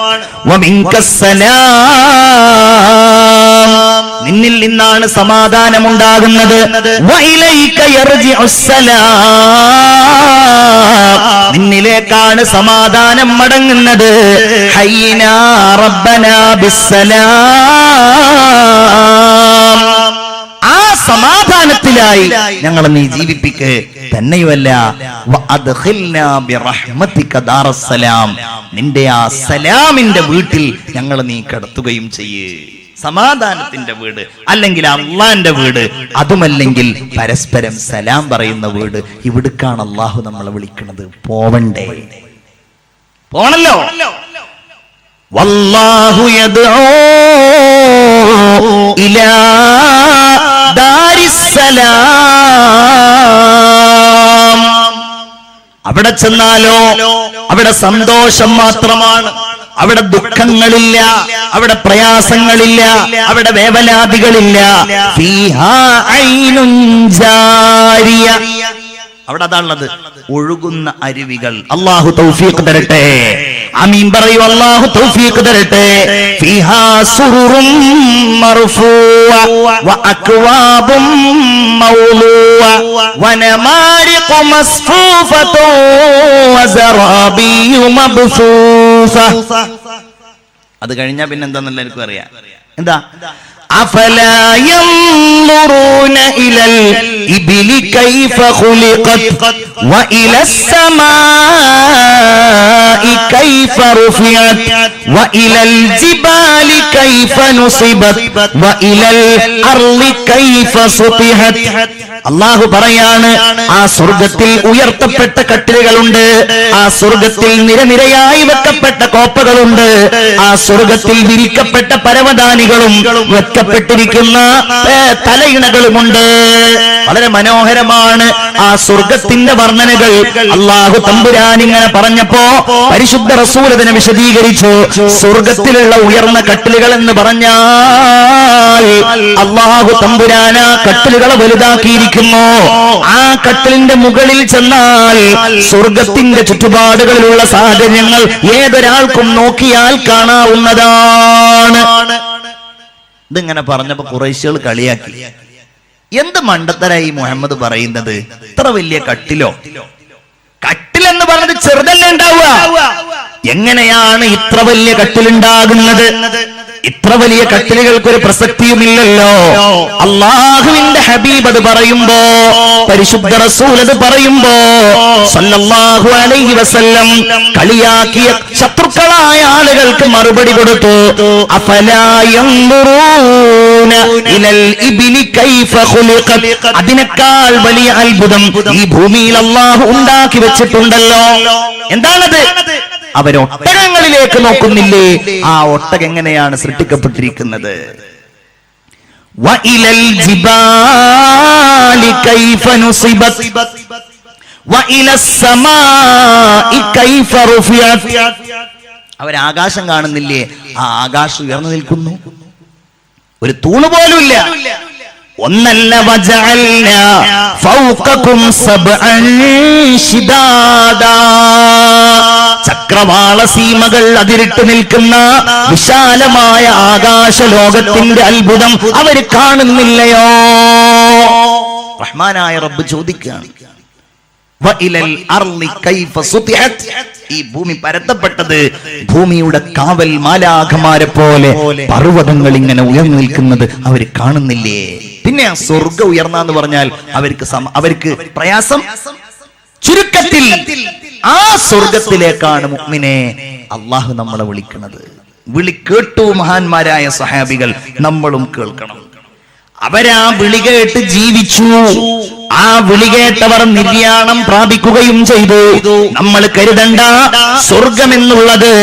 നിന്നിൽ നിന്നാണ് സമാധാനം ഉണ്ടാകുന്നത്, നിന്നിലേക്കാണ് സമാധാനം മടങ്ങുന്നത്. ഹയ്യിനാ റബ്ബനാ ബിസ്സലാം, ആ സമാധാനത്തിലായി ഞങ്ങളെ നീ ജീവിപ്പിക്ക്. തന്നെയുമല്ല നിന്റെ ആ സലാമിന്റെ വീട്ടിൽ ഞങ്ങളെ നീ കിടത്തുകയും ചെയ്യേ. സമാധാനത്തിന്റെ വീട്, അല്ലെങ്കിൽ അള്ളാന്റെ വീട്, അതുമല്ലെങ്കിൽ പരസ്പരം സലാം പറയുന്ന വീട്. ഇവിടേക്കാണ് അള്ളാഹു നമ്മളെ വിളിക്കുന്നത്. പോവണ്ടേ? പോണല്ലോ. വല്ലാഹു യദ്ഉ ഇലാ ദാരിസ്സലാം. അവിടെ ചെന്നാലോ അവിടെ സന്തോഷം മാത്രമാണ്. അവിടെ ദുഃഖങ്ങളില്ല, അവിടെ പ്രയാസങ്ങളില്ല, അവിടെ വേവലാതികളില്ല. ഫീഹാ ഐനുൻ ജാരിയ, അവിടെ അതാണുള്ളത്, ഒഴുകുന്ന അരുവികൾ. അല്ലാഹു തൗഫീഖ് തരട്ടെ. ആമീൻ പറയൂ. അല്ലാഹു തൗഫീഖ് തരട്ടെ. ഫീഹാ സുറുറും മർഫൂഅ വ അക്വാബും മൗലൂഅ വ നമാരിഖു മസ്ഫൂഫതു വ സറാബിയു മബ്സൂസ. അത് കഴിഞ്ഞാ പിന്നെ എന്താണെന്ന് എല്ലാവർക്കും അറിയാം. എന്താ? أفلا ينظرون إلى الإبل كيف خلقت وإلى السماء كيف رفعت وإلى الجبال كيف نصبت وإلى الأرض كيف سطحت. അല്ലാഹു പറയാണ്, ആ സ്വർഗത്തിൽ ഉയർത്തപ്പെട്ട കട്ടിലുകളുണ്ട്, ആ സ്വർഗത്തിൽ നിരനിരയായി വെക്കപ്പെട്ട കോപ്പകളുണ്ട്, ആ സ്വർഗത്തിൽ വിരിക്കപ്പെട്ട പരവതാനികളും വെക്കപ്പെട്ടിരിക്കുന്ന തലയിണകളുമുണ്ട്. വളരെ മനോഹരമാണ് ആ സ്വർഗത്തിന്റെ വർണ്ണനകൾ. അല്ലാഹു തമ്പുരാൻ ഇങ്ങനെ പറഞ്ഞപ്പോ പരിശുദ്ധ റസൂൽ അതിനെ വിശദീകരിച്ചു. സ്വർഗത്തിലുള്ള ഉയർന്ന കട്ടിലുകൾ എന്ന് പറഞ്ഞാൽ അല്ലാഹു തമ്പുരാൻ ആ കട്ടിലുകളെ വലുതാക്കിയിരിക്കുന്നു. ആ കട്ടിലിന്റെ മുകളിൽ ചെന്നാൽ സ്വർഗത്തിന്റെ ചുറ്റുപാടുകളിലുള്ള സാഹചര്യങ്ങൾ ഏതൊരാൾക്കും നോക്കിയാൽ കാണാവുന്നതാണ്. ഇതിങ്ങനെ പറഞ്ഞപ്പോ ഖുറൈശികൾ കളിയാക്കി, എന്ത് മണ്ടത്തരായി മുഹമ്മദ് പറയുന്നത്? ഇത്ര വലിയ കട്ടിലോ? കട്ടിലെന്ന് പറഞ്ഞത് ചെറുതല്ലേ ഉണ്ടാവുക? എങ്ങനെയാണ് ഇത്ര വലിയ കട്ടിലുണ്ടാകുന്നത്? ഇത്ര വലിയ കട്ടിലുകൾക്കൊരു പ്രസക്തിയുമില്ലല്ലോ. അള്ളാഹുവിന്റെ ഹബീബ് അത് പറയുമ്പോ, പരിശുദ്ധ റസൂൽ അത് പറയുമ്പോ, സല്ലല്ലാഹു അലൈഹി വസല്ലം കളിയാക്കിയ ശത്രുക്കളായ ആളുകൾക്ക് മറുപടി കൊടുത്തു. അഫലാ യൻദുറൂന ഇലൽ ഇബ്ലി കൈഫ ഖുലിഖത്. അതിനേക്കാൾ വലിയ അത്ഭുതം ഈ ഭൂമിയിൽ അല്ലാഹു ഉണ്ടാക്കി വെച്ചിട്ടുണ്ടല്ലോ. എന്താണത്? അവരൊട്ടകങ്ങളിലേക്ക് നോക്കുന്നില്ലേ? ആ ഒട്ടകം എങ്ങനെയാണ് സൃഷ്ടിക്കപ്പെട്ടിരിക്കുന്നത്? വഇലൽ ജിബാലി കൈഫ നുസിബത് വഇലസ് സമാഇ കൈഫ റുഫിഅത്. അവരാകാശം കാണുന്നില്ലേ? ആ ആകാശം ഉയർന്നു നിൽക്കുന്നു, ഒരു തൂണ് പോലുമില്ല. ഒന്നല്ല, വജഅൽനാ ഫൗഖകും സബ്അൻ ശിദാദാ. ചക്രവാള സീമകൾ അതിരിട്ട് നിൽക്കുന്ന വിശാലമായ ആകാശ ലോകത്തിന്റെ അത്ഭുതം അവര് കാണുന്നില്ലയോ? റഹ്മാനായ റബ്ബ് ചോദിക്കുകയാണ്, വഇലൽ അർളി കൈഫ സുതിഅത്. ഈ ഭൂമി പരത്തപ്പെട്ടത് ഭൂമിയുടെ കാവൽ മാലാഖമാരെ പോലെ പർവ്വതങ്ങൾ ഇങ്ങനെ ഉയർന്നു നിൽക്കുന്നത് അവർ കാണുന്നില്ലേ? പിന്നെ ആ സ്വർഗ്ഗം ഉയർന്നാന്ന് പറഞ്ഞാൽ അവർക്ക് പ്രയാസം. ചുരുക്കത്തിൽ ആ സ്വർഗത്തിലേക്കാണ് മുഅ്മിനെ അല്ലാഹു നമ്മളെ വിളിക്കുന്നത്. വിളി കേട്ടു മഹാന്മാരായ സഹാബികൾ, നമ്മളും കേൾക്കണം. അവരാ വിളി കേട്ട് ജീവിച്ചു. ആ വിളി കേട്ടവർ നിര്യാണം പ്രാപിക്കുകയും ചെയ്തു. നമ്മൾ കരുതണ്ട സ്വർഗമെന്നുള്ളത്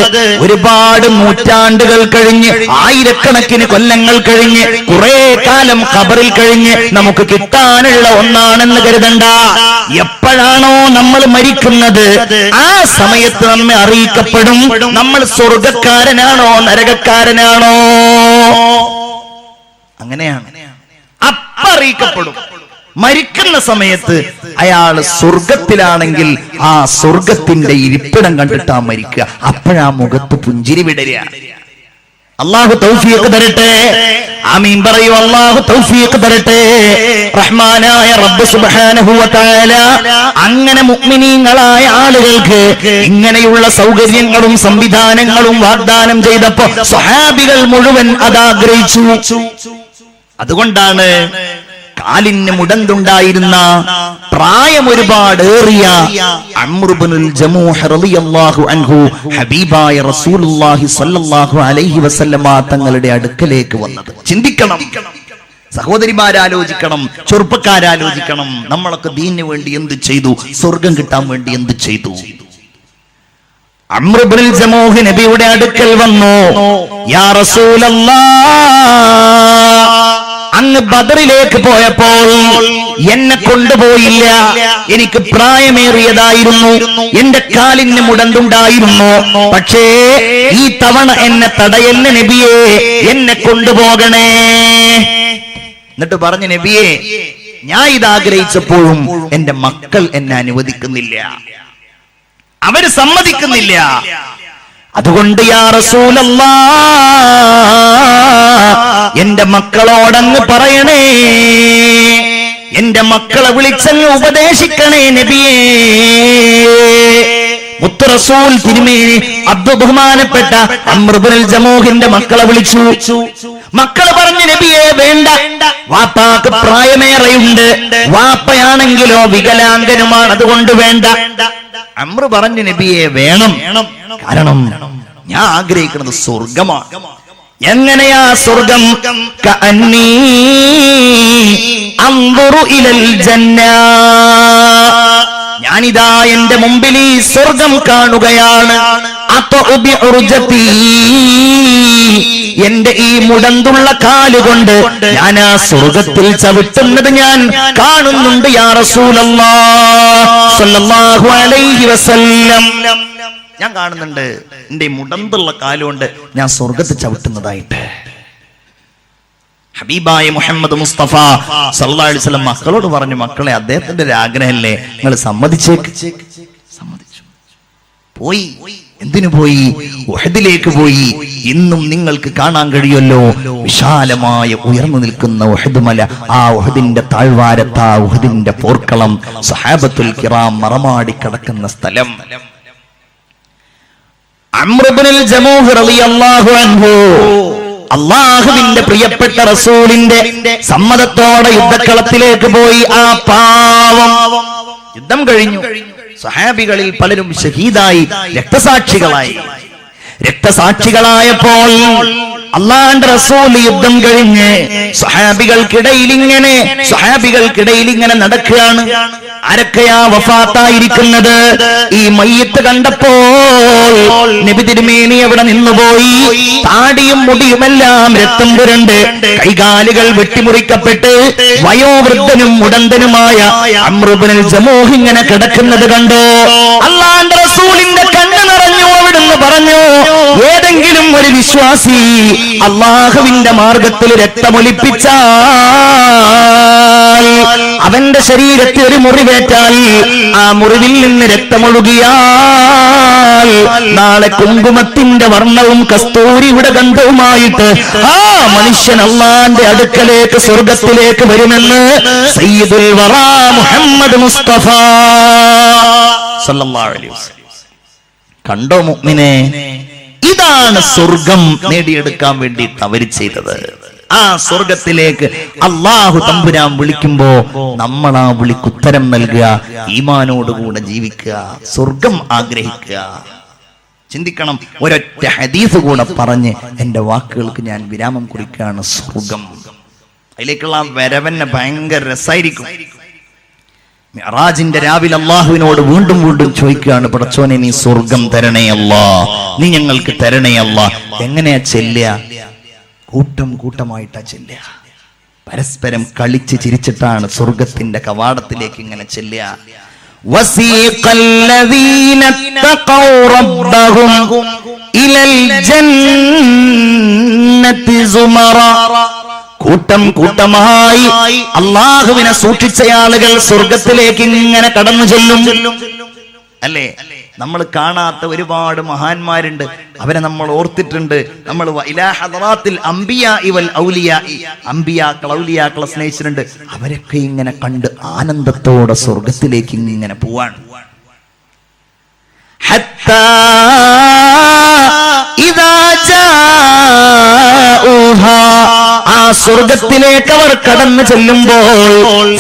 ഒരുപാട് നൂറ്റാണ്ടുകൾ കഴിഞ്ഞ്, ആയിരക്കണക്കിന് കൊല്ലങ്ങൾ കഴിഞ്ഞ്, കുറെ കാലം ഖബറിൽ കഴിഞ്ഞ് നമുക്ക് കിട്ടാനുള്ള ഒന്നാണെന്ന് കരുതണ്ട. എപ്പോഴാണോ നമ്മൾ മരിക്കുന്നത് ആ സമയത്ത് നമ്മെ അറിയിക്കപ്പെടും നമ്മൾ സ്വർഗക്കാരനാണോ നരകക്കാരനാണോ. അങ്ങനെയാണ് അറിയിക്കപ്പെടും. മരിക്കുന്ന സമയത്ത് അയാൾ സ്വർഗത്തിലാണെങ്കിൽ ആ സ്വർഗത്തിന്റെ ഇരിപ്പിടം കണ്ടിട്ടാ മരിക്കുക. അപ്പോഴാ മുഖത്ത് പുഞ്ചിരി വിടരുക. അല്ലാഹു തൗഫീഖ് തരട്ടെ. ആമീൻ പറയൂ. അല്ലാഹു തൗഫീഖ് തരട്ടെ. റഹ്മാനായ റബ്ബ് സുബ്ഹാനഹു വ തആല അങ്ങനെ മുഅ്മിനീങ്ങളായ ആളുകൾക്ക് ഇങ്ങനെയുള്ള സൗകര്യങ്ങളും സംവിധാനങ്ങളും വാഗ്ദാനം ചെയ്തപ്പോ സ്വഹാബികൾ മുഴുവൻ അതാഗ്രഹിച്ചു. അതുകൊണ്ടാണ് കാലിന് മുടന്തുണ്ടായിരുന്ന പ്രായം ഒരുപാട് ഏറിയ അംർ ഇബ്നുൽ ജമൂഹ് റളിയല്ലാഹു അൻഹു ഹബീബായ റസൂലുള്ളാഹി സ്വല്ലല്ലാഹു അലൈഹി വസല്ലമ തങ്ങളുടെ അടുക്കലേക്ക് വന്നത്. ചിന്തിക്കണം സഹോദരിമാരാലോചിക്കണം, ചെറുപ്പക്കാരാലോചിക്കണം. നമ്മളൊക്കെ ദീനിന് വേണ്ടി എന്ത് ചെയ്തു? സ്വർഗം കിട്ടാൻ വേണ്ടി എന്ത് ചെയ്തു? അംർ ഇബ്നുൽ ജമൂഹ് നബിയുടെ അടുക്കൽ വന്നു. യാ റസൂലല്ലാഹ്, അങ്ങ് ബദറിലേക്ക് പോയപ്പോൾ എന്നെ കൊണ്ടുപോയില്ല. എനിക്ക് പ്രായമേറിയതായിരുന്നു, എന്റെ കാലിന് മുടന്തുണ്ടായിരുന്നു. പക്ഷേ ഈ തവണ എന്നെ തടയല്ല നബിയേ, എന്നെ കൊണ്ടുപോകണേ. എന്നിട്ട് പറഞ്ഞു, നബിയേ, ഞാൻ ഇത് ആഗ്രഹിച്ചപ്പോഴും എന്റെ മക്കൾ എന്നെ അനുവദിക്കുന്നില്ല, അവര് സമ്മതിക്കുന്നില്ല. അതുകൊണ്ട് യാ റസൂലല്ലാഹ്, എന്റെ മക്കളോടങ്ങ് പറയണേ, എന്റെ മക്കളെ വിളിച്ചങ്ങ് ഉപദേശിക്കണേ നബിയേ. മുത്ത് റസൂൽ തിരുമേനി ബഹുമാനപ്പെട്ട അംർ ഇബ്നുൽ ജമൂഹിന്റെ മക്കളെ വിളിച്ചു. മക്കള് പറഞ്ഞു, നബിയെ വേണ്ട, വാപ്പാക്ക് പ്രായമേറെയുണ്ട്, വാപ്പയാണെങ്കിലോ വികലാംഗനുമാണ്, അതുകൊണ്ട് വേണ്ട. അംർ പറഞ്ഞു, നബിയെ വേണം, കാരണം ഞാൻ ആഗ്രഹിക്കുന്നത് സ്വർഗമാണ്. എങ്ങനെയാ സ്വർഗം? കഅന്നീ അൻദുറു ഇലൽ ജന്ന, ഞാനിതാ എന്റെ മുമ്പിൽ ഈ സ്വർഗം കാണുകയാണ്. എന്റെ ഈ മുടന്തുള്ള കാലുകൊണ്ട് ഞാൻ ആ സ്വർഗത്തിൽ ചവിട്ടുന്നത് ഞാൻ കാണുന്നുണ്ട് യാ റസൂലല്ലാഹ് സ്വല്ലല്ലാഹു അലൈഹി വസല്ലം. ഞാൻ കാണുന്നുണ്ട് എന്റെ ഈ മുടന്തുള്ള കാലുകൊണ്ട് ഞാൻ സ്വർഗത്തിൽ ചവിട്ടുന്നതായിട്ട്. ഹബീബായ മുഹമ്മദ് മുസ്തഫ സല്ലല്ലാഹു അലൈഹി വസല്ലം മക്കളോട് പറഞ്ഞു, മക്കളെ, അദ്ദേഹത്തിന്റെ ഒരു ആഗ്രഹമല്ലേ, നിങ്ങൾ സമ്മതിച്ചേക്ക്. സമ്മതിച്ചു. പോയി. എന്തിനു പോയി? ഉഹദിലേക്ക് പോയി. ഇന്നും നിങ്ങൾക്ക് കാണാൻ കഴിയുമല്ലോ, വിശാലമായ ഉയർന്നു നിൽക്കുന്ന ഉഹദ് മല. ആ ഉഹദിന്റെ താഴ്വാരത്ത്, ആ ഉഹദിന്റെ പോർക്കളം, സഹാബത്തുൽ കിറാം മറമാടി കിടക്കുന്ന സ്ഥലം. അംർ ഇബ്നുൽ ജമൂഹ് റളിയല്ലാഹു അൻഹു അല്ലാഹുവിന്റെ പ്രിയപ്പെട്ട റസൂലിന്റെ സമ്മതത്തോടെ യുദ്ധക്കളത്തിലേക്ക് പോയി. ആ പാവം യുദ്ധം കഴിഞ്ഞു. സഹാബികളിൽ പലരും ഷഹീദായി, രക്തസാക്ഷികളായി. രക്തസാക്ഷികളായപ്പോൾ അല്ലാഹുവിന്റെ റസൂൽ യുദ്ധം കഴിഞ്ഞ് സഹാബികൾക്കിടയിൽ ഇങ്ങനെ നടക്കുകയാണ്. ആരൊക്കെയാ വഫാത്തായിരിക്കുന്നത്? ഈ മയ്യത്ത് കണ്ടപ്പോൾ നബി തിരുമേനി അവിടെ നിന്നുപോയി. താടിയും മുടിയുമെല്ലാം രക്തം പുരണ്ട്, കൈകാലുകൾ വെട്ടിമുറിക്കപ്പെട്ട് വയോവൃദ്ധനും മുടന്തനുമായ അംർ ഇബ്നുൽ ജമൂഹ് ഇങ്ങനെ കിടക്കുന്നത് കണ്ടോ? അല്ലാഹുവിന്റെ റസൂലിന്റെ കണ്ണ് നിറഞ്ഞു. അവിടുന്ന് പറഞ്ഞു, ഏതെങ്കിലും ഒരു വിശ്വാസി അല്ലാഹുവിന്റെ മാർഗത്തിൽ രക്തമൊലിപ്പിച്ചാൽ, അവന്റെ ശരീരത്തിൽ ഒരു മുറിവേറ്റാൽ, ആ മുറിവിൽ നിന്ന് രക്തമൊഴുകിയാൽ, നാളെ കുങ്കുമത്തിന്റെ വർണ്ണവും കസ്തൂരിയുടെ ഗന്ധവുമായിട്ട് ആ മനുഷ്യൻ അല്ലാഹുവിന്റെ അടുക്കലേക്ക്, സ്വർഗത്തിലേക്ക് വരുമെന്ന് സയ്യിദുൽ വറാ മുഹമ്മദ് മുസ്തഫ സല്ലല്ലാഹു അലൈഹി വസല്ലം. കണ്ടോ മുഅ്മിനേ, ഇതാണ് സ്വർഗം നേടിയെടുക്കാൻ വേണ്ടിയിട്ട് അവർ ചെയ്തത്. ആ സ്വർഗത്തിലേക്ക് അല്ലാഹു തമ്പുരാൻ വിളിക്കുമ്പോ നമ്മൾ ആ വിളിക്ക് ഉത്തരം നൽകുക, ഈമാനോടുകൂടെ ജീവിക്കുക, സ്വർഗം ആഗ്രഹിക്കുക. ചിന്തിക്കണം. ഒരൊറ്റ ഹദീസ് കൂടെ പറഞ്ഞ് എന്റെ വാക്കുകൾക്ക് ഞാൻ വിരാമം കുറിക്കുകയാണ്. സ്വർഗം, അതിലേക്കുള്ള വരവന്നെ ഭയങ്കര രസമായിരിക്കും. മിഅ്റാജിന്റെ രാവിലെ അല്ലാഹുവിനോട് വീണ്ടും വീണ്ടും ചോദിക്കുകയാണ്, പടച്ചോനെ നീ സ്വർഗം തരണേ അല്ലാ, നീ ഞങ്ങൾക്ക് തരണേ അല്ലാ. എങ്ങനെയാ ചെല്ലുക? കൂട്ടം കൂട്ടമായിട്ടാ ചെല്ലുക. പരസ്പരം കളിച്ച് ചിരിച്ചിട്ടാണ് സ്വർഗത്തിന്റെ കവാടത്തിലേക്ക് ഇങ്ങനെ ചെല്ലുക. വസീഖല്ലദീന തഖൗ റബ്ബഹും ഇലൽ ജന്നതി സുമറാ, കൂട്ടം കൂട്ടമായി അല്ലാഹുവിനെ സൂക്ഷിച്ച ആളുകൾ സ്വർഗത്തിലേക്ക് ഇങ്ങനെ കടന്നു ചെല്ലും. അല്ലേ? നമ്മൾ കാണാത്ത ഒരുപാട് മഹാന്മാരുണ്ട്, അവരെ നമ്മൾ ഓർത്തിട്ടുണ്ട്. നമ്മൾ ഇലാ ഹദറാത്തിൽ അംബിയാഇ വൽ ഔലിയാഇ, അംബിയാക്കൾ ഔലിയാക്കളെ സ്നേഹിച്ചിട്ടുണ്ട്. അവരൊക്കെ ഇങ്ങനെ കണ്ട് ആനന്ദത്തോടെ സ്വർഗത്തിലേക്ക് ഇങ്ങനെ പോവാണ്. ഹത്താ ഇദാ ജാഊഹാ, ആ സ്വർഗത്തിലേക്ക് അവർ കടന്നു ചെല്ലുമ്പോൾ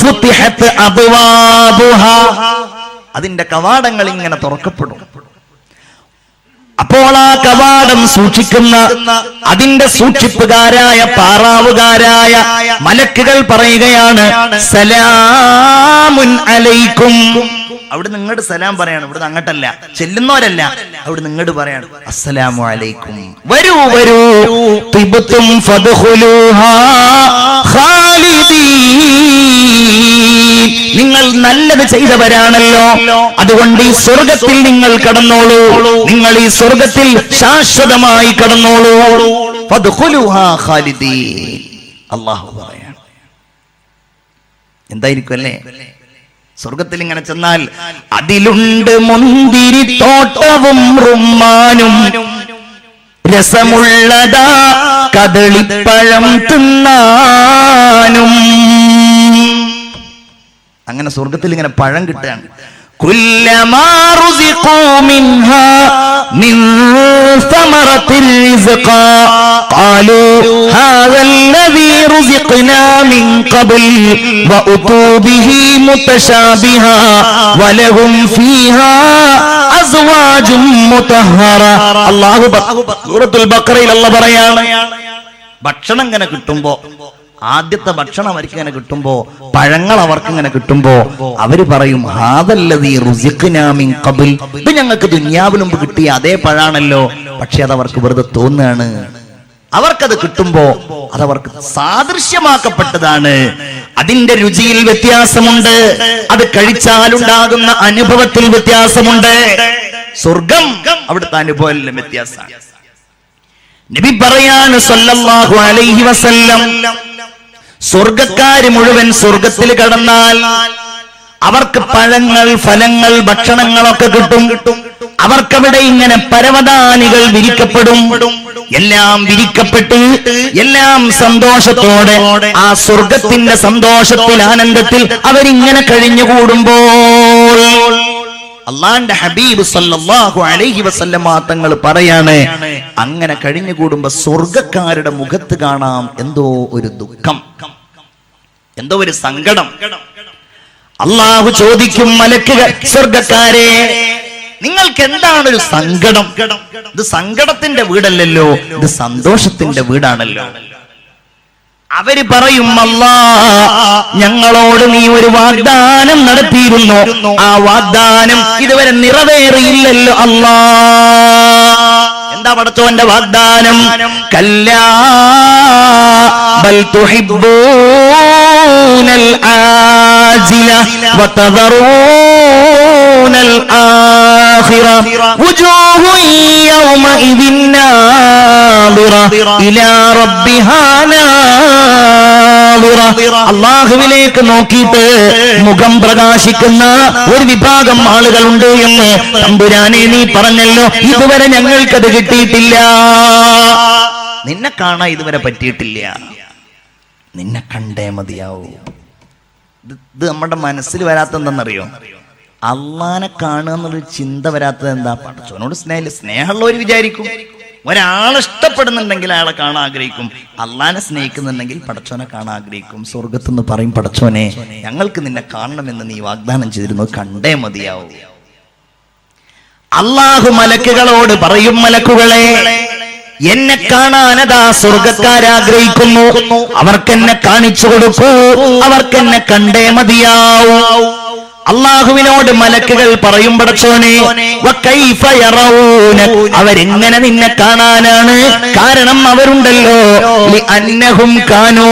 ഫുതിഹത് അബ്വാബുഹാ, അതിന്റെ കവാടങ്ങൾ ഇങ്ങനെ തുറക്കപ്പെടും. അപ്പോൾ ആ കവാടം സൂക്ഷിക്കുന്ന, അതിന്റെ സൂക്ഷിപ്പുകാരായ, പാറാവുകാരായ മലക്കുകൾ പറയുകയാണ്, സലാമുൻ അലൈക്കും, അവിടെ നിങ്ങോട്ട് സലാം പറയാണ്, ഇവിടെ അങ്ങോട്ടല്ല, ചെല്ലുന്നവരല്ല, അവിടെ നിങ്ങോട്ട് പറയാണ് അസ്സലാമു അലൈക്കും. വരൂ വരൂ തിബ്തും ഫദ്ഖുലൂഹാ ഖാലിദീൻ, നിങ്ങൾ നല്ലത് ചെയ്തവരാണല്ലോ, അതുകൊണ്ട് ഈ സ്വർഗത്തിൽ നിങ്ങൾ കടന്നോളൂ, നിങ്ങൾ ഈ സ്വർഗത്തിൽ ശാശ്വതമായി കടന്നോളൂ. ഫദ്ഖുലൂഹാ ഖാലിദീൻ. അല്ലാഹു പറയാണ്. എന്തായിരിക്കും അല്ലേ സ്വർഗത്തിൽ ഇങ്ങനെ ചെന്നാൽ? അതിലുണ്ട് മുന്തിരി തോട്ടവും റുമ്മാനും, രസമുള്ളതാ കദളിപ്പഴം തിന്നാനും. അങ്ങനെ സ്വർഗത്തിൽ ഇങ്ങനെ പഴം കിട്ടുകയാണ്. കുല്ലമാ റുസിഖൂ മിൻഹാ മിൻ സമറത്തിൽ റിസ്ഖാ ഖാലൂ ഹാദല്ലദീ റുസിഖ്നാ മിൻ ഖബ്ൽ വഉതൂ ബിഹി മുതശാബിഹാ വലഹും ഫീഹാ അസ്വാജും മുതഹ്ഹറ. അല്ലാഹു സൂറത്തുൽ ബഖറയിൽ അല്ലാഹു പറയാണ്, ഭക്ഷണം ഇങ്ങനെ കിട്ടുമ്പോ, ആദ്യത്തെ ഭക്ഷണം അവർക്ക് ഇങ്ങനെ കിട്ടുമ്പോ, പഴങ്ങൾ അവർക്ക് ഇങ്ങനെ കിട്ടുമ്പോ അവര് പറയും ഹാദല്ലദീ റുസിഖ്നാ മിൻ ഖബ്ൽ, ഇത് ഞങ്ങൾക്ക് ദുനിയാവിന് മുമ്പ് കിട്ടിയ അതേ പഴാണല്ലോ. പക്ഷെ അത് അവർക്ക് വെറുതെ തോന്നുകയാണ്. അവർക്കത് കിട്ടുമ്പോ അതവർക്ക് സാദൃശ്യമാക്കപ്പെട്ടതാണ്. അതിന്റെ രുചിയിൽ വ്യത്യാസമുണ്ട്, അത് കഴിച്ചാലുണ്ടാകുന്ന അനുഭവത്തിൽ വ്യത്യാസമുണ്ട്. സ്വർഗം അവിടുത്തെ അനുഭവം വ്യത്യാസമാണ്. നബി പറയാണ് സല്ലല്ലാഹു അലൈഹി വസല്ലം, സ്വർഗക്കാര് മുഴുവൻ സ്വർഗത്തിൽ കടന്നാൽ അവർക്ക് പഴങ്ങൾ, ഫലങ്ങൾ, ഭക്ഷണങ്ങളൊക്കെ കിട്ടും. അവർക്കവിടെ ഇങ്ങനെ പരവതാനികൾ വിരിക്കപ്പെടും. എല്ലാം വിരിക്കപ്പെട്ട് എല്ലാം സന്തോഷത്തോടെ ആ സ്വർഗത്തിന്റെ സന്തോഷത്തിൽ, ആനന്ദത്തിൽ അവരിങ്ങനെ കഴിഞ്ഞുകൂടുമ്പോൾ അള്ളാന്റെ ഹബീബ് സല്ലല്ലാഹു അലൈഹി വസല്ലമ തങ്ങൾ പറയാണ്, അങ്ങനെ കഴിഞ്ഞുകൂടുമ്പോ സ്വർഗക്കാരുടെ മുഖത്ത് കാണാം എന്തോ ഒരു ദുഃഖം, എന്തോ ഒരു സങ്കടം. അള്ളാഹു ചോദിക്കും മലക്കുകൾ, സ്വർഗക്കാരെ നിങ്ങൾക്ക് എന്താണ് ഒരു സങ്കടം? ഇത് സങ്കടത്തിന്റെ വീടല്ലല്ലോ, ഇത് സന്തോഷത്തിന്റെ വീടാണല്ലോ. അവര് പറയും, അല്ലാ ഞങ്ങളോട് നീ ഒരു വാഗ്ദാനം നടത്തിയിരുന്നു, ആ വാഗ്ദാനം ഇതുവരെ നിറവേറിയില്ലല്ലോ അല്ലാ. എന്താ പടച്ചോന്റെ വാഗ്ദാനം? കല്ലാ ബൽ തുഹിബ്ബൂനൽ ആജില വതദറൂനൽ ആഖിറ വുജൂഹു യൗമഇദിൻ നാദിറ ഇലാ റബ്ബിഹാ നാദിറ. അല്ലാഹുവിലേക്ക് നോക്കിയിട്ട് മുഖം പ്രകാശിക്കുന്ന ഒരു വിഭാഗം ആളുകളുണ്ട് എന്ന് തമ്പുരാനെ നീ പറഞ്ഞല്ലോ, ഇതുവരെ ഞങ്ങൾക്കത് കിട്ടിയിട്ടില്ല. നിന്നെ കാണാൻ ഇതുവരെ പറ്റിയിട്ടില്ല, നിന്നെ കണ്ടേ മതിയാവൂ. ഇത് നമ്മുടെ മനസ്സിൽ വരാത്തെന്തെന്നറിയോ? അള്ളാനെ കാണുക എന്നുള്ളൊരു ചിന്ത വരാത്തത് എന്താ? പടച്ചോനോട് സ്നേഹമുള്ളവർ വിചാരിക്കും, ഒരാളെ ഇഷ്ടപ്പെടുന്നുണ്ടെങ്കിൽ അയാളെ കാണാൻ ആഗ്രഹിക്കും, അള്ളാനെ സ്നേഹിക്കുന്നുണ്ടെങ്കിൽ പടച്ചോനെ കാണാൻ ആഗ്രഹിക്കും. സ്വർഗത്തുനിന്ന് പറയും, പടച്ചോനെ ഞങ്ങൾക്ക് നിന്നെ കാണണമെന്ന് നീ വാഗ്ദാനം ചെയ്തിരുന്നു, കണ്ടേ മതിയാവൂ. അള്ളാഹു മലക്കുകളോട് പറയും, മലക്കുകളെ എന്നെ കാണാനതാ സ്വർഗക്കാരാഗ്രഹിക്കുന്നു, അവർക്കെന്നെ കാണിച്ചു കൊടുക്കൂ, അവർക്കെന്നെ കണ്ടേ മതിയാവൂ. അള്ളാഹുവിനോട് മലക്കുകൾ പറയും, പടച്ചോനെ വകൈഫ യറഊന, അവരെങ്ങനെ നിന്നെ കാണാനാണ്? കാരണം അവരുണ്ടല്ലോ ലിഅന്നഹും കാനൂ,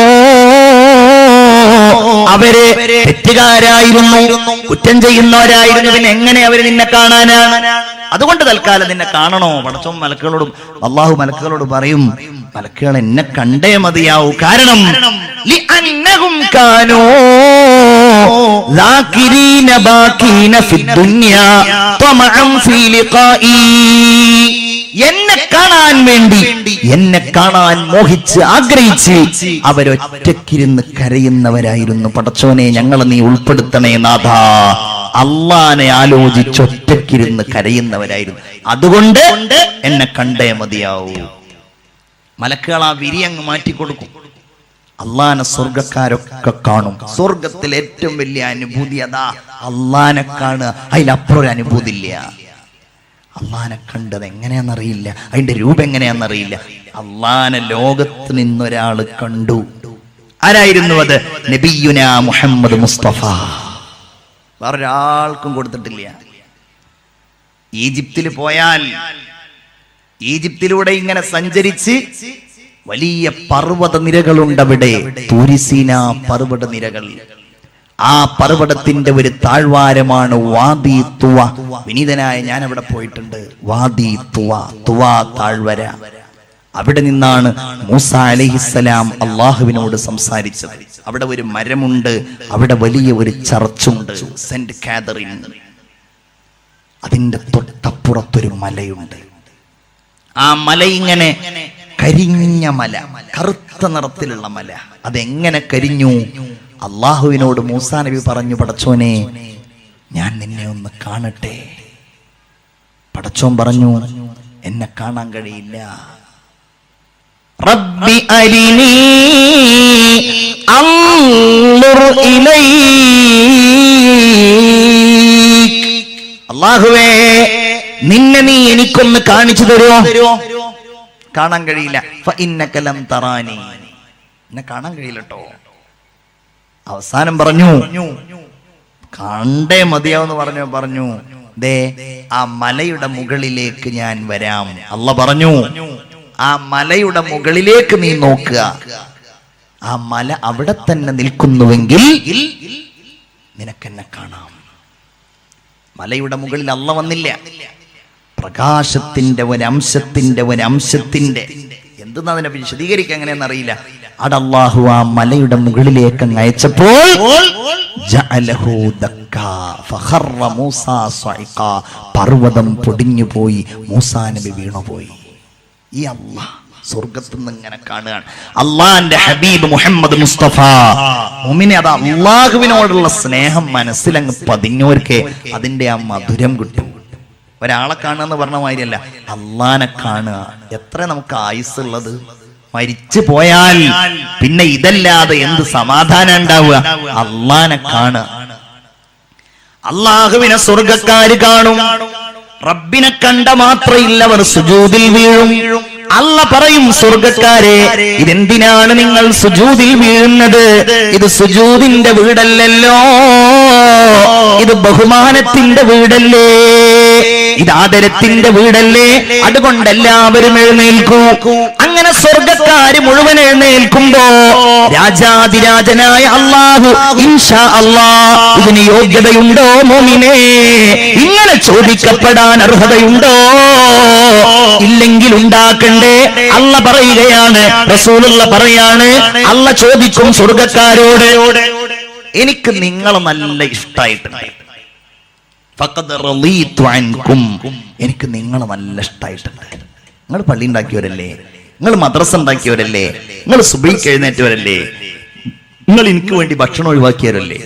അവര് തെറ്റുകാരായിരുന്നു, കുറ്റം ചെയ്യുന്നവരായിരുന്നു, പിന്നെ എങ്ങനെ അവര് നിന്നെ കാണാനാണ്? അതുകൊണ്ട് തൽക്കാലം നിന്നെ കാണണോ? പടച്ചോൻ മലക്കുകളോടും അള്ളാഹു മലക്കുകളോട് പറയും, മലക്കുകൾ എന്നെ കണ്ടേ മതിയാവൂ. കാരണം ലിഅന്നഹും കാനൂ ലാകിരീന ബാകീന ഫിദ്ദുനിയാ തമഅൻ ഫീ ലിഖാഇ. എന്നെ കാണാൻ വേണ്ടി, എന്നെ കാണാൻ മോഹിച്ച് ആഗ്രഹിച്ച് അവരൊറ്റക്കിരുന്ന് കരയുന്നവരായിരുന്നു. പടച്ചോനെ ഞങ്ങളെ നീ ഉൾപ്പെടുത്തണേ നാഥാ. അള്ളാനെ ആലോചിച്ച് ഒറ്റക്കിരുന്ന് കരയുന്നവരായിരുന്നു. അതുകൊണ്ട് എന്നെ കണ്ടേ മതിയാവൂ. മലക്കുകൾ ആ വിരി അങ്ങ് മാറ്റിക്കൊടുക്കും. അള്ളാനെ സ്വർഗക്കാരൊക്കെ കാണും. സ്വർഗത്തിൽ ഏറ്റവും വലിയ അനുഭൂതി അതാ, അള്ളാനെ കാണുക. അതിലപ്പുറം ഒരു അനുഭൂതി ഇല്ല. അള്ളാനെ കണ്ടത് എങ്ങനെയാണെന്നറിയില്ല, അതിന്റെ രൂപം എങ്ങനെയാണെന്നറിയില്ല. അള്ളാനെ ലോകത്ത് നിന്നൊരാൾ കണ്ടു. ആരായിരുന്നു അത്? നബിയുനാ മുഹമ്മദ് മുസ്തഫ. വേറൊരാൾക്കും കൊടുത്തിട്ടില്ല. ഈജിപ്തിൽ പോയാൽ ഈജിപ്തിലൂടെ ഇങ്ങനെ സഞ്ചരിച്ച് വലിയ പർവ്വത നിരകളുണ്ടവിടെ, തൂരിസീന പർവ്വത നിരകൾ. ആ പർവ്വതത്തിന്റെ ഒരു താഴ്വാരമാണ് വാദി തുവ. വിനീതനായ ഞാൻ അവിടെ പോയിട്ടുണ്ട്. വാദി തുവ, തുവ താഴ്വര. അവിടെ നിന്നാണ് മൂസ അലൈഹിസ്സലാം അള്ളാഹുവിനോട് സംസാരിച്ചത്. അവിടെ ഒരു മരമുണ്ട്, അവിടെ വലിയ ഒരു ചർച്ചുണ്ട്, സെന്റ് കാതറിൻ. അതിന്റെ തൊട്ടപ്പുറത്തൊരു മലയുണ്ട്. ആ മല ഇങ്ങനെ കരിഞ്ഞ മല, കറുത്ത നിറത്തിലുള്ള മല. അതെങ്ങനെ കരിഞ്ഞു? അള്ളാഹുവിനോട് മൂസാ നബി പറഞ്ഞു, പടച്ചോനെ ഞാൻ നിന്നെ ഒന്ന് കാണട്ടെ. പടച്ചോൻ പറഞ്ഞു, എന്നെ കാണാൻ കഴിയില്ല. റബ്ബി അരിനീ അൻളുർ ഇലൈക്. അല്ലാഹുവേ നിന്നെ നീ എനിക്കൊന്ന് കാണിച്ചു തരുമോ? കാണാൻ കഴിയില്ല. ഫഇന്നക ലം തറാനി, എന്നെ കാണാൻ കഴിയില്ലട്ടോ. അവസാനം പറഞ്ഞു, കണ്ടേ മതിയാവെന്ന് പറഞ്ഞു ദേ ആ മലയുടെ മുകളിലേക്ക് ഞാൻ വരാം. അല്ലാഹ് പറഞ്ഞു, ആ മലയുടെ മുകളിലേക്ക് നീ നോക്കുക. ആ മല അവിടെ തന്നെ നിൽക്കുന്നുവെങ്കിൽ നിനക്കെന്നെ കാണാം. മലയുടെ മുകളിൽ അല്ലാഹ് വന്നില്ല. പ്രകാശത്തിന്റെ ഒരംശത്തിന്റെ എന്തെന്ന് അതിനെ വിശദീകരിക്കാൻ എങ്ങനെയെന്ന് അറിയില്ല. അവിടെ അല്ലാഹു ആ മലയുടെ മുകളിലേക്ക് അങ്ങ് അയച്ചപ്പോൾ പർവ്വതം പൊടിഞ്ഞു പോയി, മൂസാ നബി വീണുപോയി. ഈ അല്ലാഹ് സ്വർഗത്തിൽ നിന്ന് ഇങ്ങനെ കാണുകയാണ്. അള്ളാന്റെ ഹബീബ് മുഹമ്മദ് മുസ്തഫ മുഅ്മിനെ, അത് അള്ളാഹുവിനോടുള്ള സ്നേഹം മനസ്സിലങ്ങ് പതിഞ്ഞോർക്ക് അതിന്റെ ആ മധുരം കിട്ടും. ഒരാളെ കാണുക എന്ന് പറഞ്ഞ മാതിരിയല്ല, അള്ളാനെ കാണുക. എത്ര നമുക്ക് ആയുസ്സുള്ളത്? മരിച്ചു പോയാൽ പിന്നെ ഇതല്ലാതെ എന്ത് സമാധാനം ഉണ്ടാവുക? അള്ളാനെ കാണുക. അള്ളാഹുവിനെ സ്വർഗക്കാര് കാണും. റബ്ബിനെ കണ്ട മാത്രയില്ല, അവർ സുജൂദിൽ വീഴും. അല്ലാഹ് പറയും, സ്വർഗക്കാരെ ഇതെന്തിനാണ് നിങ്ങൾ സുജൂദിൽ വീഴുന്നത്? ഇത് സുജൂദിന്റെ വീടല്ലല്ലോ, ഇത് ബഹുമാനത്തിന്റെ വീടല്ലേ, ഇത് ആദരത്തിന്റെ വീടല്ലേ. അതുകൊണ്ട് എല്ലാവരും എഴുന്നേൽക്കൂ. അങ്ങനെ സ്വർഗക്കാര് മുഴുവൻ എഴുന്നേൽക്കുമ്പോ രാജാതിരാജനായ അല്ലാഹു ഇൻഷാ അല്ലാഹ് ഇതിന് യോഗ്യതയുണ്ടോ മോമിനെ? ഇങ്ങനെ ചോദിക്കപ്പെടാൻ അർഹതയുണ്ടോ? ഇല്ലെങ്കിൽ ഉണ്ടാക്കണ്ടേ. അല്ലാഹ് പറയുകയാണ്, റസൂലുള്ള പറയാണ്, അല്ലാഹ് ചോദിക്കും സ്വർഗക്കാരോട്, എനിക്ക് നിങ്ങളെ നല്ല ഇഷ്ടായിട്ടുണ്ട്. എനിക്ക് നിങ്ങളെ നല്ല ഇഷ്ടായിട്ടുണ്ട്. നിങ്ങൾ പള്ളി ഉണ്ടാക്കിയവരല്ലേ, നിങ്ങൾ മദ്രസ ഉണ്ടാക്കിയവരല്ലേ, നിങ്ങൾ സുബഹിക്ക് എഴുന്നേറ്റവരല്ലേ, നിങ്ങൾ എനിക്ക് വേണ്ടി ഭക്ഷണം ഒഴിവാക്കിയവരല്ലേ,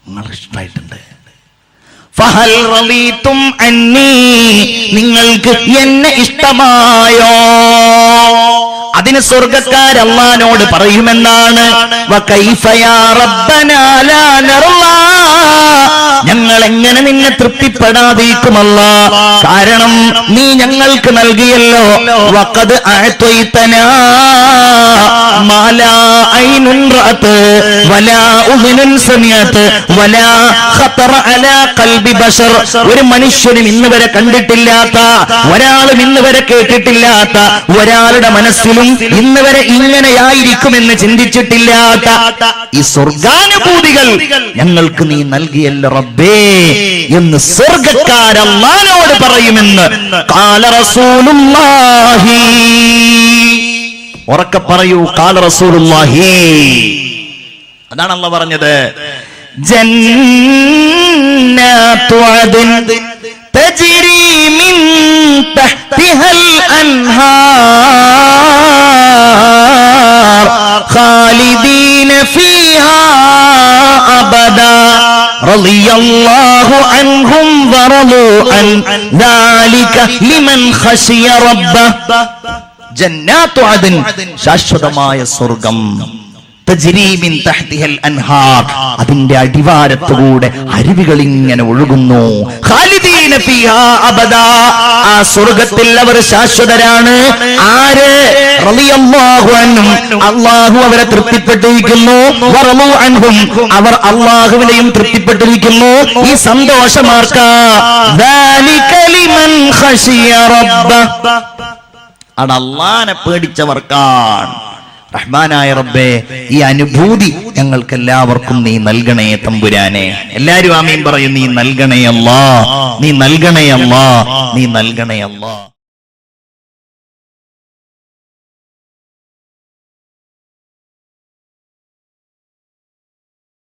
നിങ്ങൾ ഇഷ്ടായിട്ടുണ്ട്. ഫഹൽ റളീതും അന്നീ, നിങ്ങൾക്ക് എന്നെ ഇഷ്ടമായോ? അതിന് സ്വർഗക്കാർ അല്ലാഹുവിനോട് പറയുമെന്നാണ്, വകൈഫ യാ റബ്ബനാ ലാ നർളാ, ഞങ്ങൾ എങ്ങനെ നിന്നെ തൃപ്തിപ്പെടാതിരിക്കും അല്ലാഹ്? കാരണം നീ ഞങ്ങൾക്ക് നൽകിയല്ലോ, വഖദ് അഅതൈതനാ മാ ലാ ഐനുൻ റഅത് വലാ ഉദ്നുൻ സമിഅത് വലാ ഖതറ അലാ ഖൽബി ബശർ. ഒരു മനുഷ്യനും ഇന്ന് വരെ കണ്ടിട്ടില്ലാത്ത, ഒരാളും ഇന്ന് വരെ കേട്ടിട്ടില്ലാത്ത, ഒരാളുടെ മനസ്സിലും ഇന്ന് വരെ ഇങ്ങനെയായിരിക്കുമെന്ന് ചിന്തിച്ചിട്ടില്ലാത്ത ഈ സ്വർഗാനുഭൂതികൾ ഞങ്ങൾക്ക് നീ നൽകിയല്ലോ റബ്ബേ എന്ന് സ്വർഗ്ഗക്കാർ അല്ലാഹുവിനോട് പറയുമെന്ന് ഖാല റസൂലുള്ളാഹി. ഉറക്കെ പറയൂ, ഖാല റസൂലുള്ളാഹി. അതാണ് അല്ലാഹ് പറഞ്ഞത്, ജന്നാത്തു അദ്ൻ തജ്രി മിൻ തഹ്തിഹൽ അൻഹാർ ഖാലിദീന ഫീഹാ അബദാ റളിയല്ലാഹു അൻഹും വറളൂ അൻ ദാലിക ലിമൻ ഖശിയ റബ്ബഹ. ജന്നാത്തു അദ്ൻ, ശാശ്വതമായ സ്വർഗ്ഗം. തജ്രി മിൻ തഹ്തിഹൽ അൻഹാർ, അതിന്റെ അടിവാരത്തുകൂടെ അരുവികൾ ഇങ്ങനെ ഒഴുകുന്നു. ഖാലിദീന ഫീഹാ അബദാ, ആ സ്വർഗ്ഗത്തിൽ അവർ ശാശ്വതരാണ്. ആര്? റളിയല്ലാഹു അൻഹും, അല്ലാഹു അവരെ തൃപ്തിപ്പെട്ടിരിക്കുന്നു. വറളൂ അൻഹും, അവർ അല്ലാഹുവിനെയും തൃപ്തിപ്പെട്ടിരിക്കുന്നു. ഈ സന്തോഷമാർക്കാ? ദാലിക ലിമൻ ഖശിയ റബ്ബ, അത് അല്ലാഹനെ പേടിച്ചവർക്കാണ്. റഹ്മാനായ റബ്ബേ, ഈ അനുഭൂതി ഞങ്ങൾക്ക് എല്ലാവർക്കും നീ നൽകണേ തമ്പുരാനെ. എല്ലാരും ആമീൻ പറയും. നീ നൽകണേ അല്ലാഹ്, നീ നൽകണേ അല്ലാഹ്, നീ നൽകണേ അല്ലാഹ്.